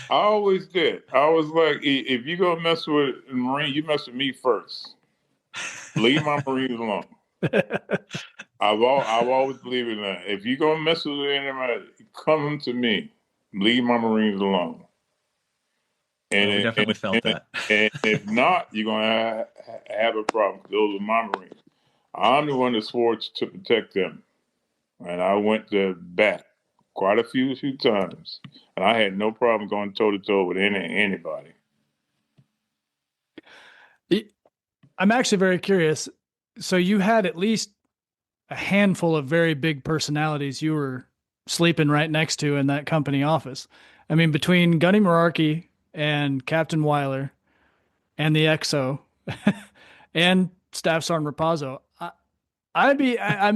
I always did. I was like, if you go mess with a Marine, you mess with me first. Leave my Marines alone. I've always believed in that. If you're gonna mess with anybody, come to me. Leave my Marines alone. And we definitely felt that. And if not, you're gonna have a problem. Those are my Marines. I'm the one that swore to protect them, and I went to bat quite a few times, and I had no problem going toe to toe with anybody. I'm actually very curious. So you had at least a handful of very big personalities you were sleeping right next to in that company office. I mean, between Gunny Merarkey and Captain Weiler and the XO and Staff Sergeant Rapazzo, I'm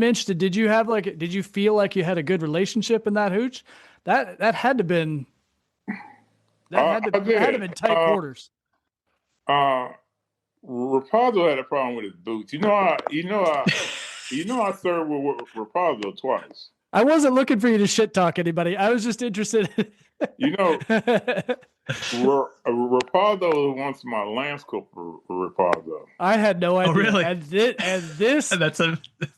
interested. Did you feel like you had a good relationship in that hooch? That had to been had to have been tight quarters. Rapazzo had a problem with his boots. I served with Rapazzo twice. I wasn't looking for you to shit talk anybody. I was just interested. Rapazzo was once my Lance Corporal. Rapazzo. I had no idea. Oh, really? And this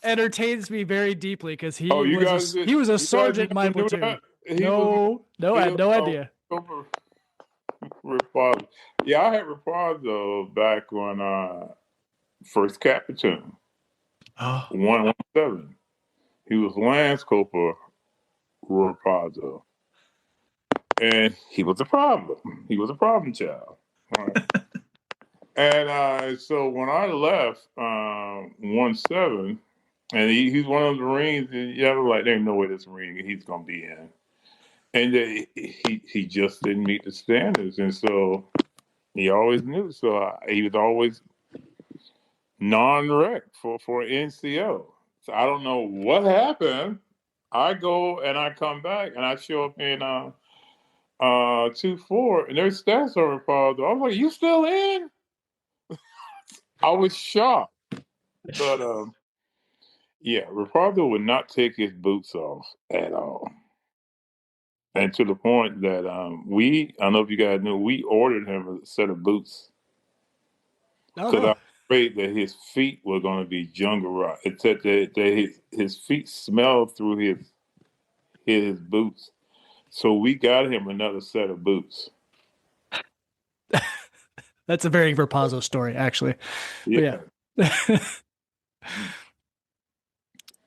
entertains me very deeply because he was a sergeant in my platoon. No, I had no idea. Rapazzo. Yeah, I had Rapazzo back when first Cat Platoon. 117. He was Lance Corporal Rapazzo. And he was a problem. He was a problem child. Right. And so when I left 17, and he's one of the Marines, and like, there's no way this Marine he's gonna be in. And he just didn't meet the standards, and so he always knew. So he was always non-rec for NCO. So I don't know what happened. I go and I come back and I show up in 2-4, and there's stats on Rapazzo. I was like, "You still in?" I was shocked, but Rapazzo would not take his boots off at all. And to the point that I don't know if you guys knew, we ordered him a set of boots because I was afraid that his feet were going to be jungle rock. It said that his feet smelled through his boots, so we got him another set of boots. That's a very Rapazzo story, actually. Yeah.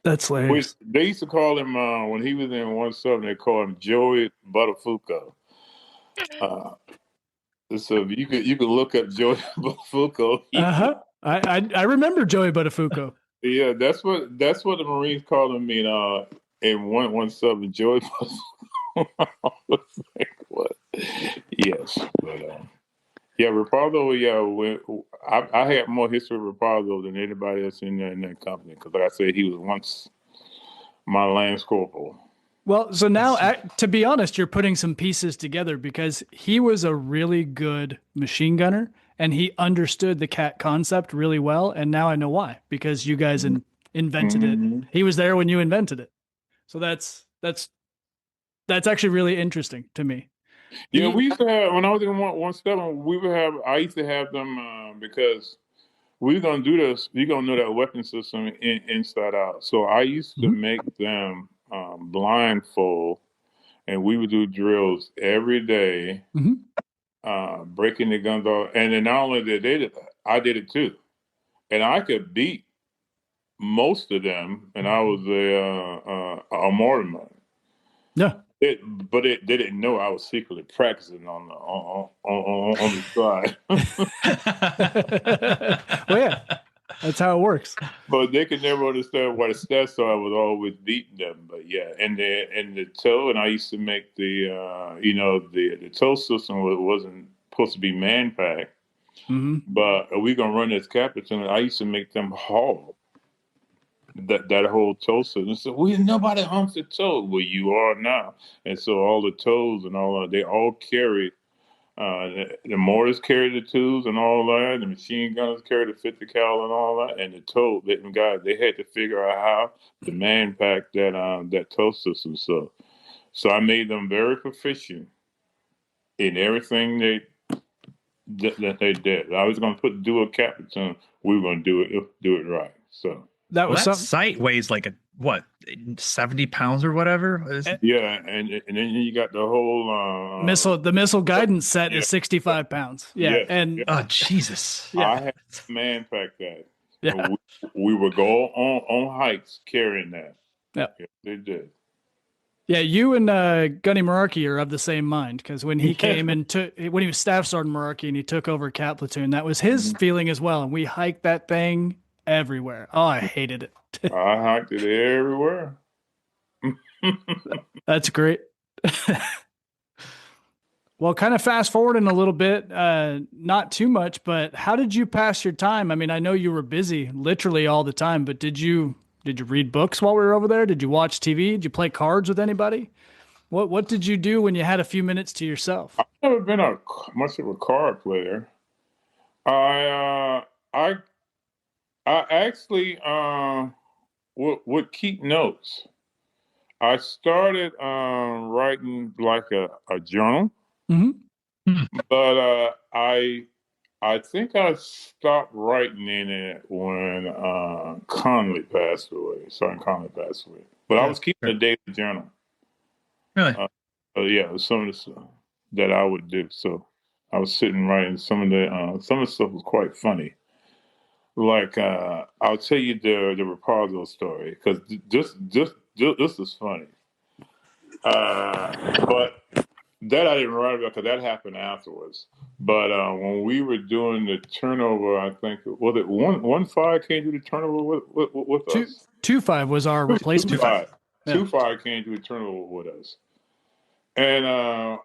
That's hilarious. They used to call him when he was in 17. They called him Joey Buttafuoco. So you could look up Joey Buttafuoco. I remember Joey Buttafuoco. Yeah, that's what the Marines called him in 117. Joey Buttafuoco. I was like, what? Yes, but Rapazzo. Yeah, I had more history with Rapazzo than anybody else in that company because, like I said, he was once my Lance Corporal. Well, so now, to be honest, you're putting some pieces together because he was a really good machine gunner and he understood the CAT concept really well. And now I know why, because you guys invented it. He was there when you invented it. So that's actually really interesting to me. Yeah, we used to have, when I was in 117, I used to have them because we're gonna do this. You're gonna know that weapon system inside out. So I used to make them blindfold, and we would do drills every day, breaking the guns off. And then not only did they did it, I did it too, and I could beat most of them. And I was a mortarman. Yeah. They didn't know I was secretly practicing on the side. Well, yeah, that's how it works. But they could never understand why the stats so I was always beating them. But yeah, and the toe, and I used to make the the toe system wasn't supposed to be man packed. But we gonna run this captain. I used to make them haul that whole toe system. So nobody humps the toe. Well, you are now, and so all the toes and all they all carry. The mortars carry the tools and all that. The machine gunners carry the 50 cal and all that. And the toe, they had to figure out how to man pack that toe system. So I made them very proficient in everything that they did. I was going to do a captain. We were going to do it right. So that was that sight weighs like 70 pounds or whatever. Yeah, and then you got the whole missile guidance set is 65 pounds. Yeah, and oh Jesus, I had to man pack that. Yeah, we would go on hikes carrying that. Yeah, they did. Yeah, you and Gunny Meraki are of the same mind, because when he came and when he was Staff Sergeant Meraki and he took over Cat Platoon, that was his feeling as well. And we hiked that thing everywhere. Oh, I hated it. I hiked it everywhere. That's great. Well, kind of fast forwarding a little bit, not too much, but how did you pass your time? I mean, I know you were busy literally all the time, but did you read books while we were over there? Did you watch TV? Did you play cards with anybody? What did you do when you had a few minutes to yourself? I've never been much of a card player. I actually would keep notes. I started writing like a journal, but I think I stopped writing in it when Sergeant Conley passed away. But I was keeping a daily journal. Really? Yeah, some of the stuff that I would do. So I was sitting writing some of the stuff was quite funny. Like I'll tell you the Raposo story, because this is funny. But that I didn't write about because that happened afterwards. But when we were doing the turnover, I think was it 1-5 came to the turnover with us. 2-5 was our replacement. 2-5 came to the turnover with us, and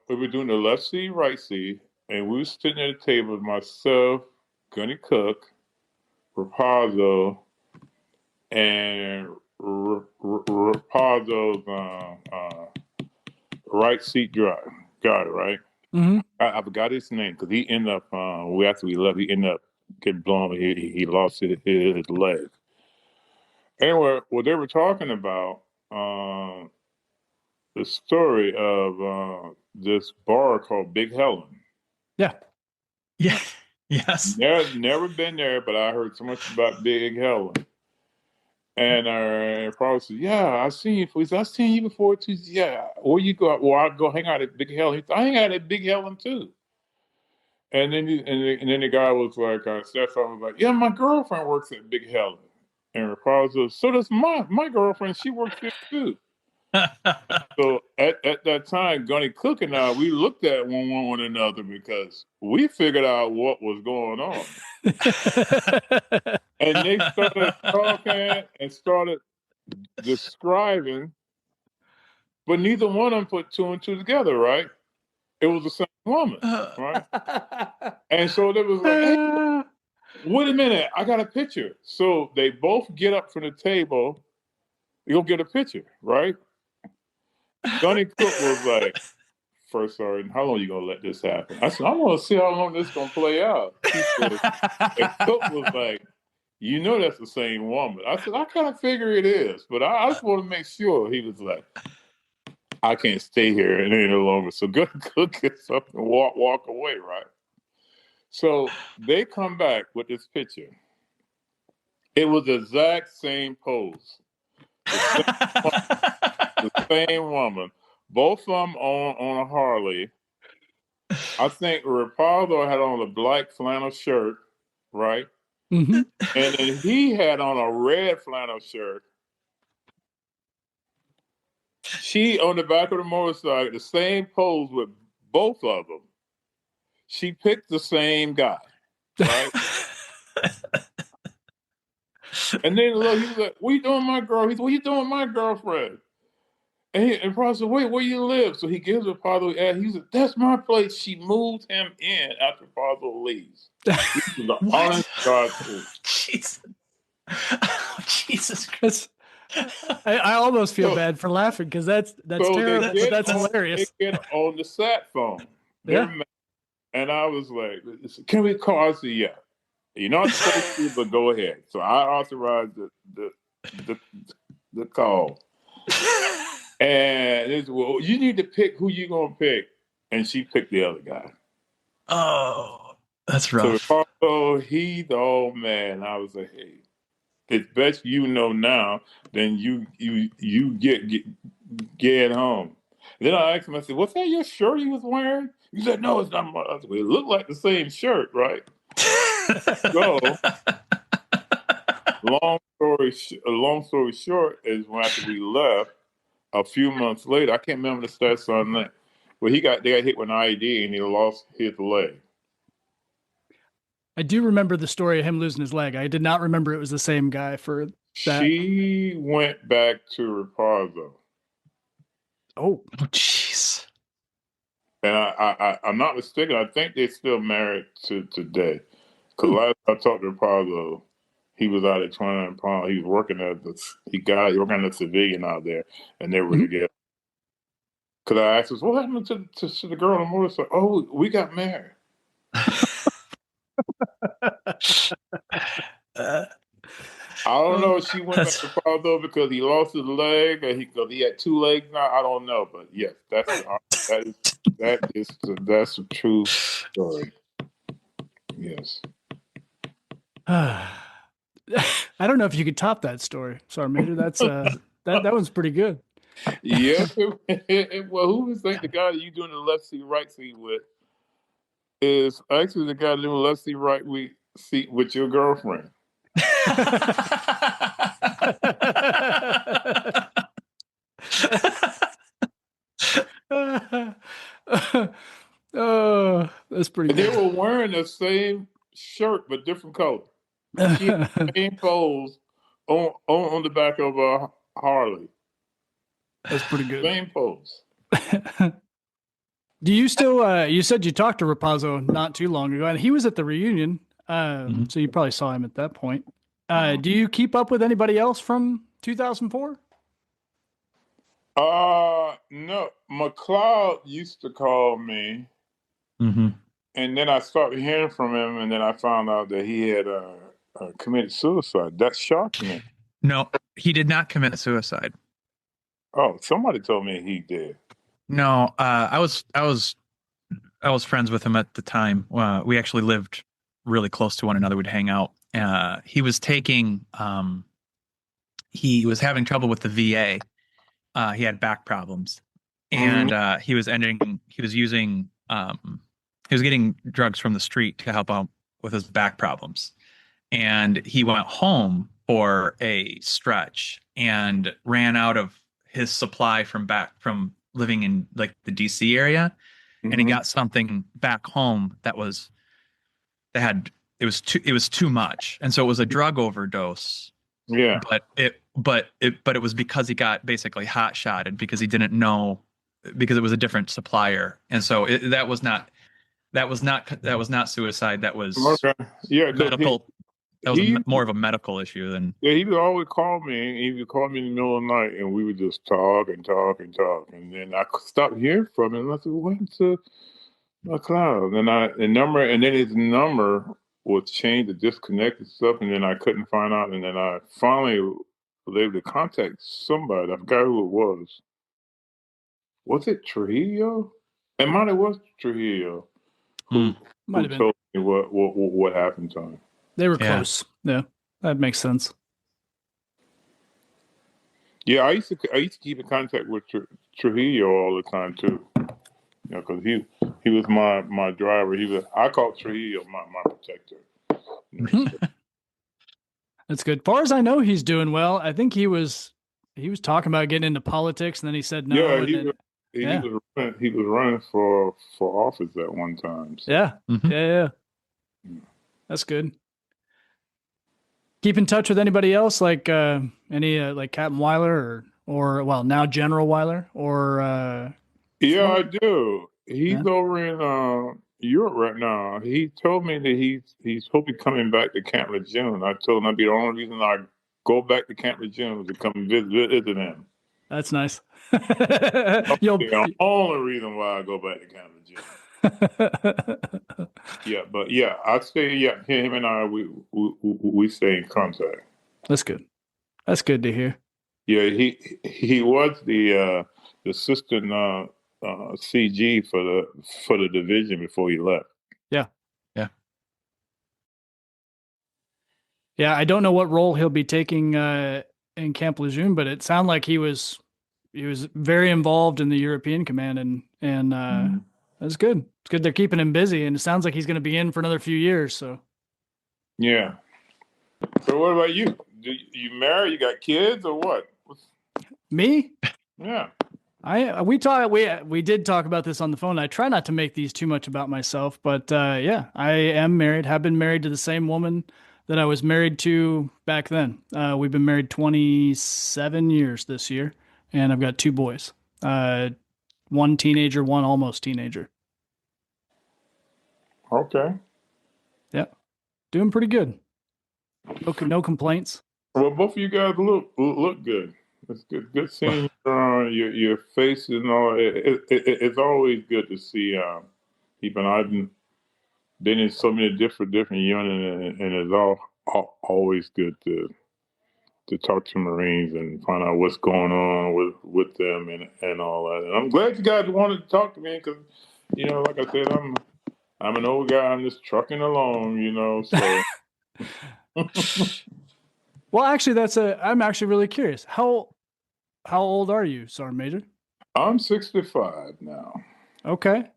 we were doing the left seat, right seat, and we were sitting at a table with myself, Gunny Cook, Raposo, and Raposo's right seat driver. Got it, right? I forgot his name because he ended up, after we left, he ended up getting blown. He lost his leg. Anyway, what they were talking about, the story of this bar called Big Helen. Yeah. Yeah. Yes. Never been there, but I heard so much about Big Helen. And probably said, "Yeah, I've seen you. I've seen you before too." Yeah, where you go? Well, I go hang out at Big Helen. I hang out at Big Helen too. And then the guy was like, Steph was like, "Yeah, my girlfriend works at Big Helen." And Raposo, so does my girlfriend. She works there too. So at that time, Gunny Cook and I, we looked at one another because we figured out what was going on. And they started talking and started describing, but neither one of them put two and two together, right? It was the same woman, right? And so they was like, "Hey, wait a minute, I got a picture." So they both get up from the table, you go get a picture, right? Gunny Cook was like, "First Sergeant, how long are you gonna let this happen?" I said, "I want to see how long this is gonna play out." And Cook was like, "You know that's the same woman." I said, "I kind of figure it is, but I just want to make sure." He was like, "I can't stay here any longer." So Gunny Cook gets up and walk away, right? So they come back with this picture. It was the exact same pose. The same woman. Both of them on a Harley. I think Rapaldo had on a black flannel shirt, right? Mm-hmm. And then he had on a red flannel shirt. She on the back of the motorcycle, the same pose with both of them. She picked the same guy, right? And then look, he was like, "What you doing, my girl?" He's, "What you doing, my girlfriend?" And Paul said, "Wait, where you live?" So he gives her Pablo ad. He said, "That's my place." She moved him in after Pablo leaves. This is the honest God truth. Jesus. Oh, Jesus Christ. I almost feel bad for laughing because that's So terrible, but that's hilarious. They get on the sat phone. Yeah. And I was like, "Can we call?" I said, "Yeah. You're not supposed to, but go ahead." So I authorized the call. And it's, well, you need to pick who you're gonna pick. And she picked the other guy. Oh, that's rough. So he's the old man. I was like, "Hey, it's best you know now than you get home." Then I asked him, I said, "Was that your shirt he was wearing?" He said, "No, it's not my." I said, "Well, it looked like the same shirt, right?" So, long story short is when after we left, a few months later, I can't remember the stats on that. Well, they got hit with an IED and he lost his leg. I do remember the story of him losing his leg. I did not remember it was the same guy for that. She went back to Raparzo. Oh, jeez. And I'm not mistaken. I think they're still married to today. Because last I talked to Raparzo, he was out at 29 Pound. He was working at working at a civilian out there, and they were together. Because I asked him, "What happened to the girl on the motorcycle?" "Oh, we got married." I don't know if she went back to Paldo because he lost his leg or because he had two legs now. I don't know, but yes, that's a true story. Yes. I don't know if you could top that story. Sorry, Major. That's that one's pretty good. Yes. Well, who would think the guy that you doing the left seat, right seat with is actually the guy doing the left seat, right seat with your girlfriend? Oh, that's pretty good. They were wearing the same shirt but different color. She had the same pose on the back of a Harley. That's pretty good. Same pose. Do you still? You said you talked to Rapazzo not too long ago, and he was at the reunion. So you probably saw him at that point. Do you keep up with anybody else from 2004? No. McLeod used to call me, and then I started hearing from him, and then I found out that he had committed suicide. That shocked me. No, he did not commit suicide. Oh, somebody told me he did. No, I was friends with him at the time. We actually lived really close to one another. We'd hang out. He was having trouble with the VA. He had back problems, and he was getting drugs from the street to help out with his back problems. And he went home for a stretch and ran out of his supply from living in like the DC area. And he got something back home it was too much. And so it was a drug overdose. Yeah. But it was because he got basically hot shotted because he didn't know, because it was a different supplier. And so that was not suicide. That was medical. That was more of a medical issue than. Yeah, he would always call me. He would call me in the middle of the night, and we would just talk and talk and talk. And then I stopped hearing from him. And I said, "What happened to McLeod?" And then his number was changed to disconnected stuff, and then I couldn't find out. And then I finally was able to contact somebody. I forgot who it was. Was it Trujillo? It might have was Trujillo who told me what happened to him. They were close. Yeah. That makes sense. Yeah, I used to keep in contact with Trujillo all the time too. You know, because he was my driver. I called Trujillo my protector. You know, so. That's good. Far as I know, he's doing well. I think he was talking about getting into politics, and then he said no, Yeah, and then yeah, he was running for office at one time. So. yeah, yeah. That's good. Keep in touch with anybody else, like any like Captain Weiler or well now General Weiler or Yeah, I do. yeah. He's over in Europe right now. He told me that he's hoping coming back to Camp Lejeune. I told him that'd be the only reason I go back to Camp Lejeune was to come visit him. That's nice. That's You'll the only reason why I go back to Camp Lejeune. Yeah, but yeah, I'd say yeah, him and I we stay in contact. That's good. That's good to hear. Yeah, he was the assistant CG for the division before he left. Yeah. Yeah. Yeah, I don't know what role he'll be taking in Camp Lejeune, but it sounded like he was very involved in the European command and that's good. It's good they're keeping him busy and it sounds like he's going to be in for another few years, so. Yeah. So what about you? You married? You got kids or what? Me? Yeah. We did talk about this on the phone. I try not to make these too much about myself, but yeah, I am married. Have been married to the same woman that I was married to back then. We've been married 27 years this year, and I've got two boys. One teenager, one almost teenager. Okay. Yeah, doing pretty good. No complaints. Well, both of you guys look good. It's good seeing your face and all. It's always good to see people. I've been in so many different units, and it's always good to talk to Marines and find out what's going on with them and all that. And I'm glad you guys wanted to talk to me because, like I said, I'm an old guy. I'm just trucking along, so. Well, actually, I'm actually really curious. How old are you, Sergeant Major? I'm 65 now. Okay.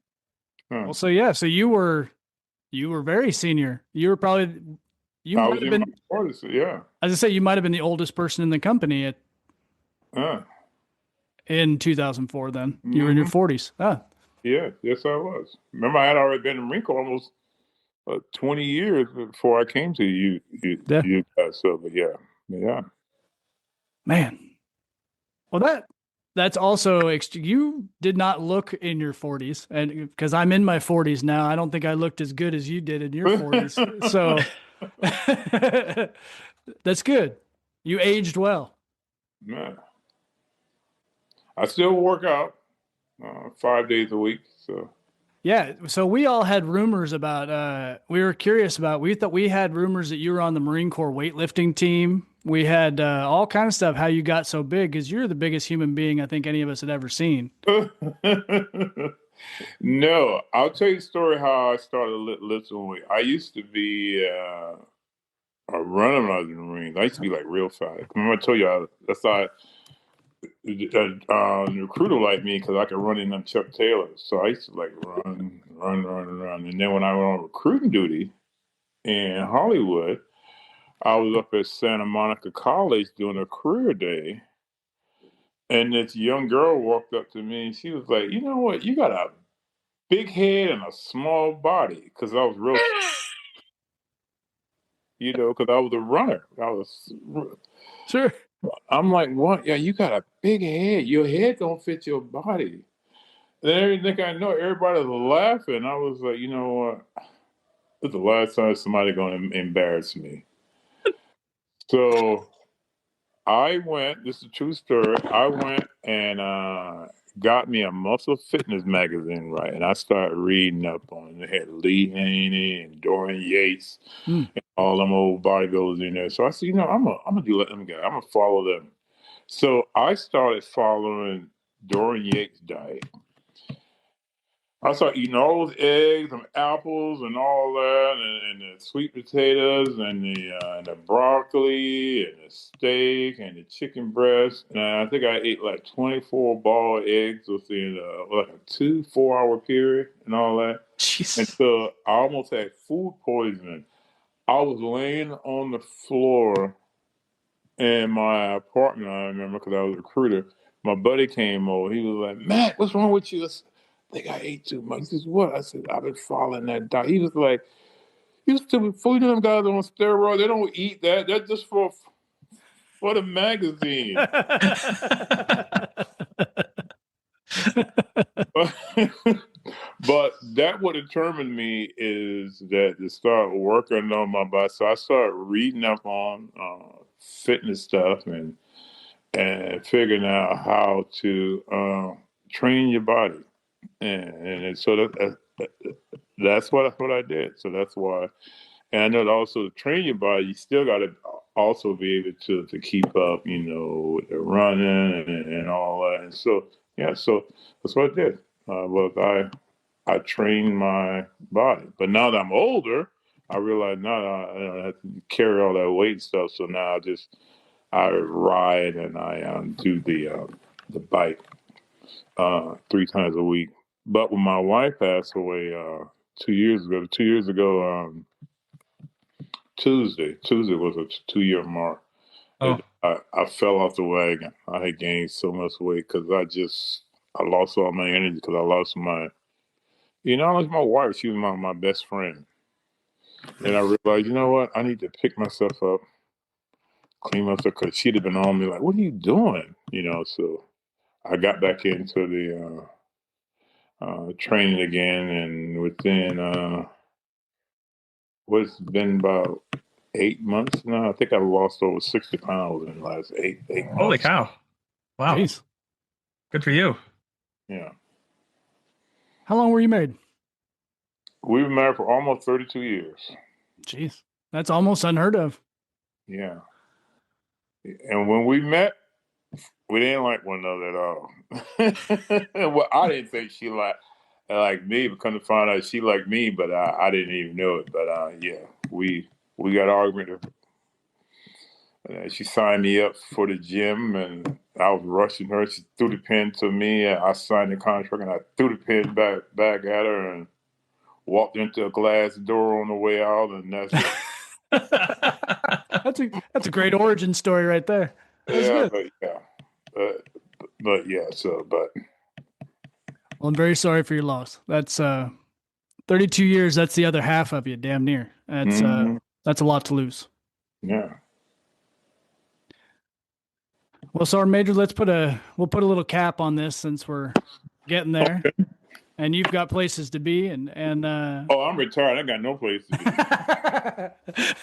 Well, so yeah, so you were very senior. You were probably I was in my 40s, yeah. As I say, you might have been the oldest person in the company in 2004. Then you were in your 40s. Yeah, yes, I was. Remember, I had already been in the Marine Corps almost 20 years before I came to you guys. So, but yeah. Man, well that's also you did not look in your 40s, and because I'm in my 40s now, I don't think I looked as good as you did in your 40s. So that's good. You aged well. Yeah. I still work out 5 days a week. So yeah, so we all had rumors about. We were curious about. We thought we had rumors that you were on the Marine Corps weightlifting team. We had all kind of stuff. How you got so big? Because you're the biggest human being I think any of us had ever seen. No, I'll tell you a story how I started lifting weight. I used to be a runner when I was in the Marines. I used to be like real fast. Remember I told you that's how the recruiter liked me because I could run in them Chuck Taylors. So I used to like run. And then when I went on recruiting duty in Hollywood, I was up at Santa Monica College doing a career day. And this young girl walked up to me and she was like, you know what? You got a big head and a small body. Because I was real, because I was a runner. Sure. I'm like, what? Yeah, you got a big head. Your head don't fit your body. Then everything I know, everybody's laughing. I was like, you know what? This is the last time somebody going to embarrass me. So I went, this is a true story. I went and got me a muscle fitness magazine, right? And I started reading up on it. It had Lee Haney and Dorian Yates and all them old bodybuilders in there. So I said, I'm gonna do let them go. I'm gonna follow them. So I started following Dorian Yates' diet. I started eating all those eggs and apples and all that, and the sweet potatoes and the broccoli and the steak and the chicken breast. And I think I ate like 24 boiled eggs within like a 4 hour period and all that. And Jesus. so I almost had food poisoning. I was laying on the floor in my apartment, I remember, because I was a recruiter. My buddy came over. He was like, "Matt, what's wrong with you?" I said, "I think I ate too much." He says, "What?" I said, "I've been following that diet." He was like, "You stupid fool. You know them guys on steroids, they don't eat that. That's just for the magazine." But that what determined me is that to start working on my body. So I started reading up on fitness stuff and figuring out how to train your body, and so that's what I did. So that's why, and I know that also to train your body, you still got to also be able to keep up, with the running and all that. And so yeah, so that's what I did. Was I trained my body, but now that I'm older, I realize now I have to carry all that weight and stuff. So now I ride and I do the bike 3 times a week. But when my wife passed away 2 years ago, Tuesday was a 2 year mark. Oh, I fell off the wagon. I had gained so much weight because I lost all my energy because I lost I lost my wife. She was my best friend. And I realized, you know what? I need to pick myself up, clean myself, because she'd have been on me like, "What are you doing?" So I got back into the training again, and within what's been about 8 months now, I think I've lost over 60 pounds in the last eight months. holy cow. Wow. Jeez. Good for you. Yeah. How long were you married? We were married for almost 32 years. Jeez. That's almost unheard of. Yeah. And when we met, we didn't like one another at all. Well, I didn't think she like me, but come to find out she liked me, but I didn't even know it. But yeah, we got an argument. She signed me up for the gym, and I was rushing her. She threw the pen to me. I signed the contract, and I threw the pen back at her, and walked into a glass door on the way out, and that's it. That's a great origin story right there. That's Yeah, good. but yeah, but yeah. So, but Well, I'm very sorry for your loss. That's 32 years. That's the other half of you, damn near. That's a lot to lose. yeah. Well, Sergeant Major, we'll put a little cap on this since we're getting there, Okay. and you've got places to be, and Oh, I'm retired. I got no place to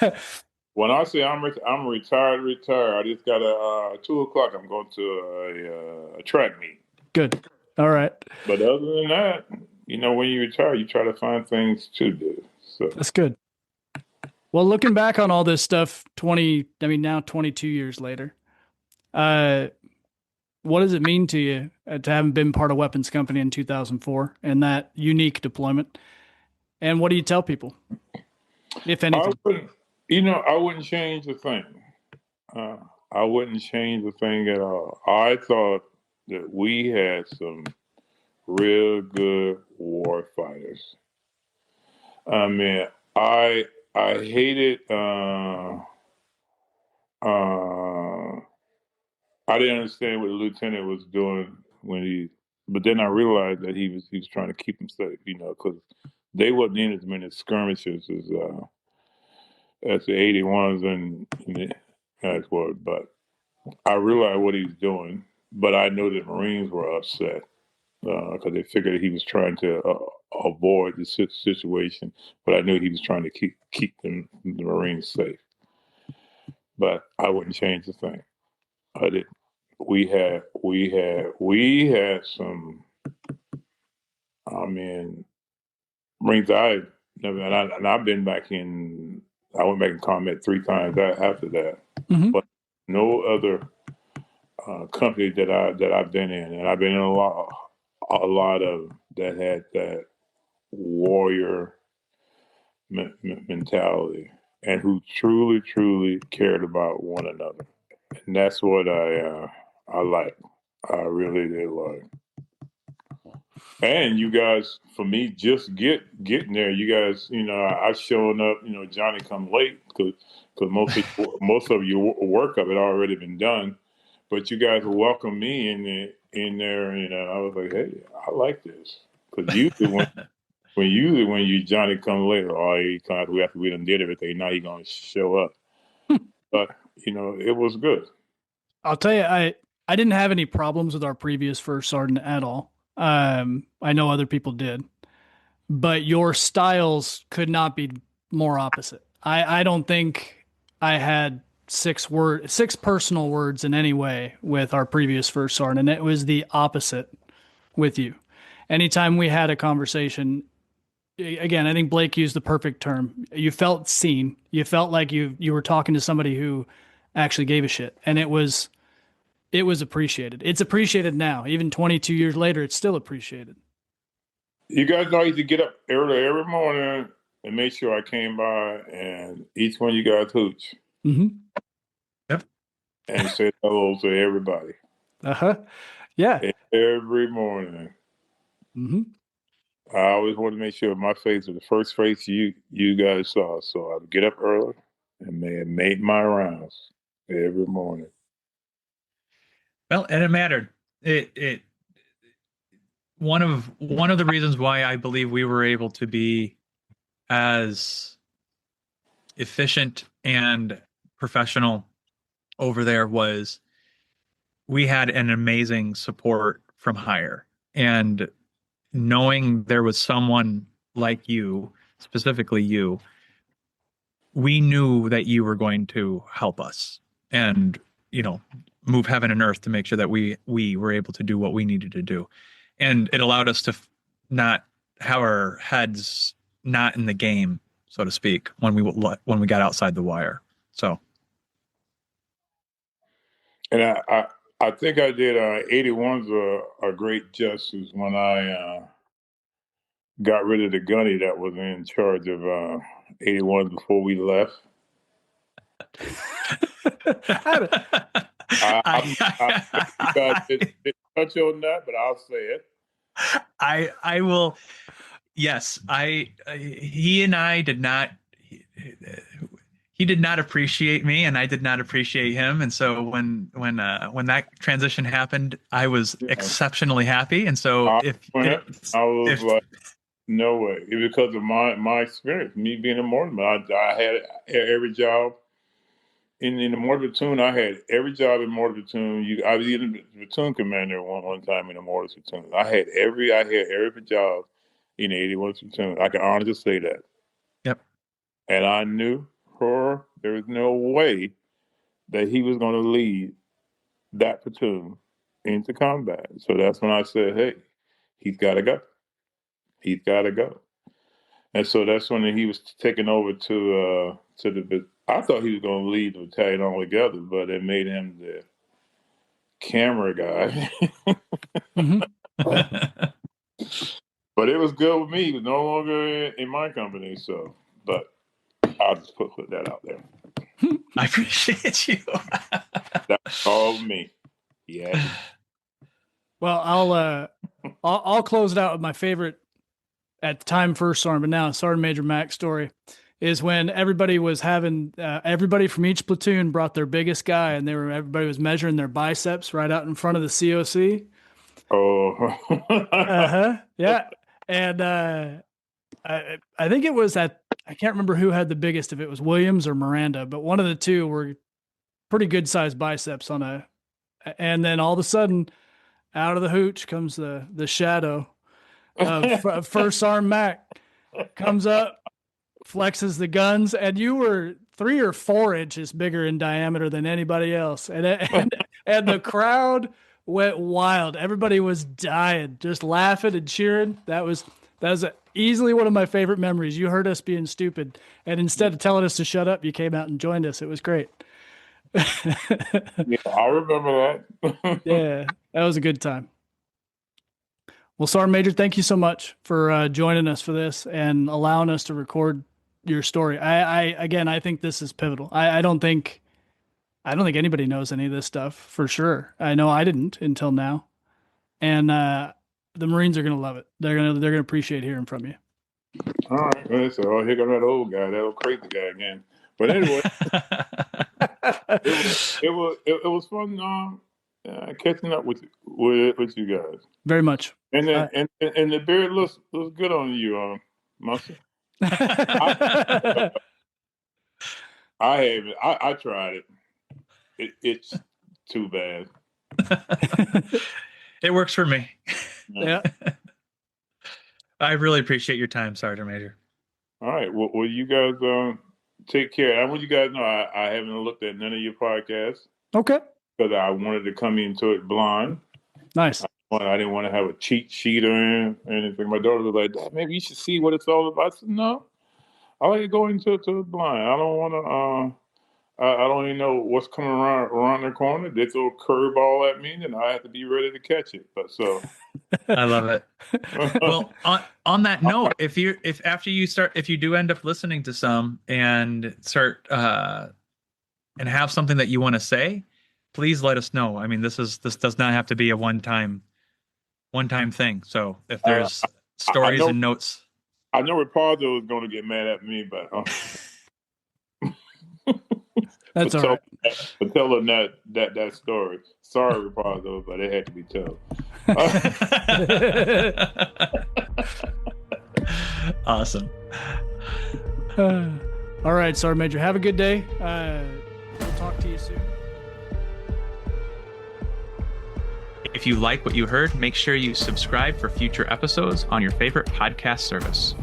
be. When I say I'm retired, I just got a 2 o'clock. I'm going to a track meet. Good. All right. But other than that, when you retire, you try to find things to do. So That's good. Well, looking back on all this stuff, now 22 years later, what does it mean to you to have been part of Weapons Company in 2004 and that unique deployment? And what do you tell people, if anything? I wouldn't change a thing. I wouldn't change a thing at all. I thought that we had some real good war fighters. I mean, I hated. I didn't understand what the lieutenant was doing but then I realized that he was trying to keep him safe, because they wasn't in as many skirmishes as the 81s and the guys were. But I realized what he was doing. But I know the Marines were upset because they figured he was trying to avoid the situation. But I knew he was trying to keep the Marines safe. But I wouldn't change a thing. I didn't. We had some. I mean, Marines. I've been back in. I went back in combat 3 times after that, but no other company that I've been in, and I've been in a lot of that had that warrior mentality, and who truly, truly cared about one another. And that's what I like. I really did like. And you guys, for me, just getting there, you guys, I've shown up. Johnny come late because most of your work of it already been done. But you guys welcomed me in there, and I was like, hey, I like this, because usually when you Johnny come later, oh, he comes after we done did everything. Now he gonna show up. But it was good. I'll tell you, I didn't have any problems with our previous first sergeant at all. I know other people did, but your styles could not be more opposite. I don't think I had six personal words in any way with our previous first sergeant, and it was the opposite with you. Anytime we had a conversation, again, I think Blake used the perfect term. You felt seen. You felt like you were talking to somebody who actually gave a shit, and it was appreciated. It's appreciated now. Even 22 years later, it's still appreciated. You guys know I used to get up early every morning and make sure I came by, and each one of you guys hooch. Mm-hmm. Yep. And say hello to everybody. Yeah. Every morning. Mm-hmm. I always want to make sure my face was the first face you guys saw. So I would get up early and made my rounds every morning. Well, and it mattered. It one of the reasons why I believe we were able to be as efficient and professional over there was we had an amazing support from higher, and knowing there was someone like you, specifically you, we knew that you were going to help us and move heaven and earth to make sure that we were able to do what we needed to do. And it allowed us to not have our heads not in the game, so to speak, when we got outside the wire. So, and I think I did 81's a great justice when I got rid of the gunny that was in charge of 81 before we left. I didn't touch on that, but I'll say it. I will. Yes, he and I did not. He did not appreciate me, and I did not appreciate him. And so when that transition happened, I was exceptionally happy. And so I was like, no way, because of my experience, me being a mortarman, I had every job. In the mortar platoon, I had every job in mortar platoon. I was even platoon commander one time in the mortar platoon. I had every job in the 81 platoon. I can honestly say that. Yep. And I knew there was no way that he was going to lead that platoon into combat. So that's when I said, hey, he's got to go. He's got to go. And so that's when he was taken over to the. I thought he was going to lead the battalion altogether, but it made him the camera guy. Mm-hmm. But it was good with me. He was no longer in my company. So, but I'll just put that out there. I appreciate you. That's all me. Yeah. Well, I'll close it out with my favorite at the time first sergeant, but now Sergeant Major Mack story is when everybody was having everybody from each platoon brought their biggest guy, and everybody was measuring their biceps right out in front of the COC. Oh. Yeah. And I think it was I can't remember who had the biggest, if it was Williams or Miranda, but one of the two were pretty good sized biceps and then all of a sudden out of the hooch comes the shadow of First Sergeant Mack, comes up, flexes the guns, and you were 3 or 4 inches bigger in diameter than anybody else. And the crowd went wild. Everybody was dying, just laughing and cheering. That was easily one of my favorite memories. You heard us being stupid, and instead of telling us to shut up, you came out and joined us. It was great. Yeah, I remember that. Yeah, that was a good time. Well, Sergeant Major, thank you so much for joining us for this and allowing us to record your story. I think this is pivotal. I don't think anybody knows any of this stuff for sure. I know I didn't until now, and the Marines are gonna love it. They're gonna appreciate hearing from you. All right, well, so here goes that old guy, that old crazy guy again. But anyway, it was fun catching up with you guys. Very much. And the beard looks good on you, Muscle. I haven't. I tried it. It's too bad. It works for me. Yeah. I really appreciate your time, Sergeant Major. All right. Well, you guys take care. I want you guys to know I haven't looked at none of your podcasts. Okay. Because I wanted to come into it blind. Nice. I didn't want to have a cheat sheet or anything. My daughter was like, Dad, maybe you should see what it's all about. I said, no. I like to go into it blind. I don't want to. I don't even know what's coming around the corner. They throw a curveball at me, and I have to be ready to catch it. But so, I love it. Well, on that note, if you do end up listening to some and start and have something that you want to say, please let us know. I mean, this does not have to be a one time thing. So if there's stories and notes, I know Rapardo is going to get mad at me, but. That's all right. But tell them that story. Sorry, Rapardo, but it had to be told. Awesome. All right, Sergeant Major. Have a good day. We'll talk to you soon. If you like what you heard, make sure you subscribe for future episodes on your favorite podcast service.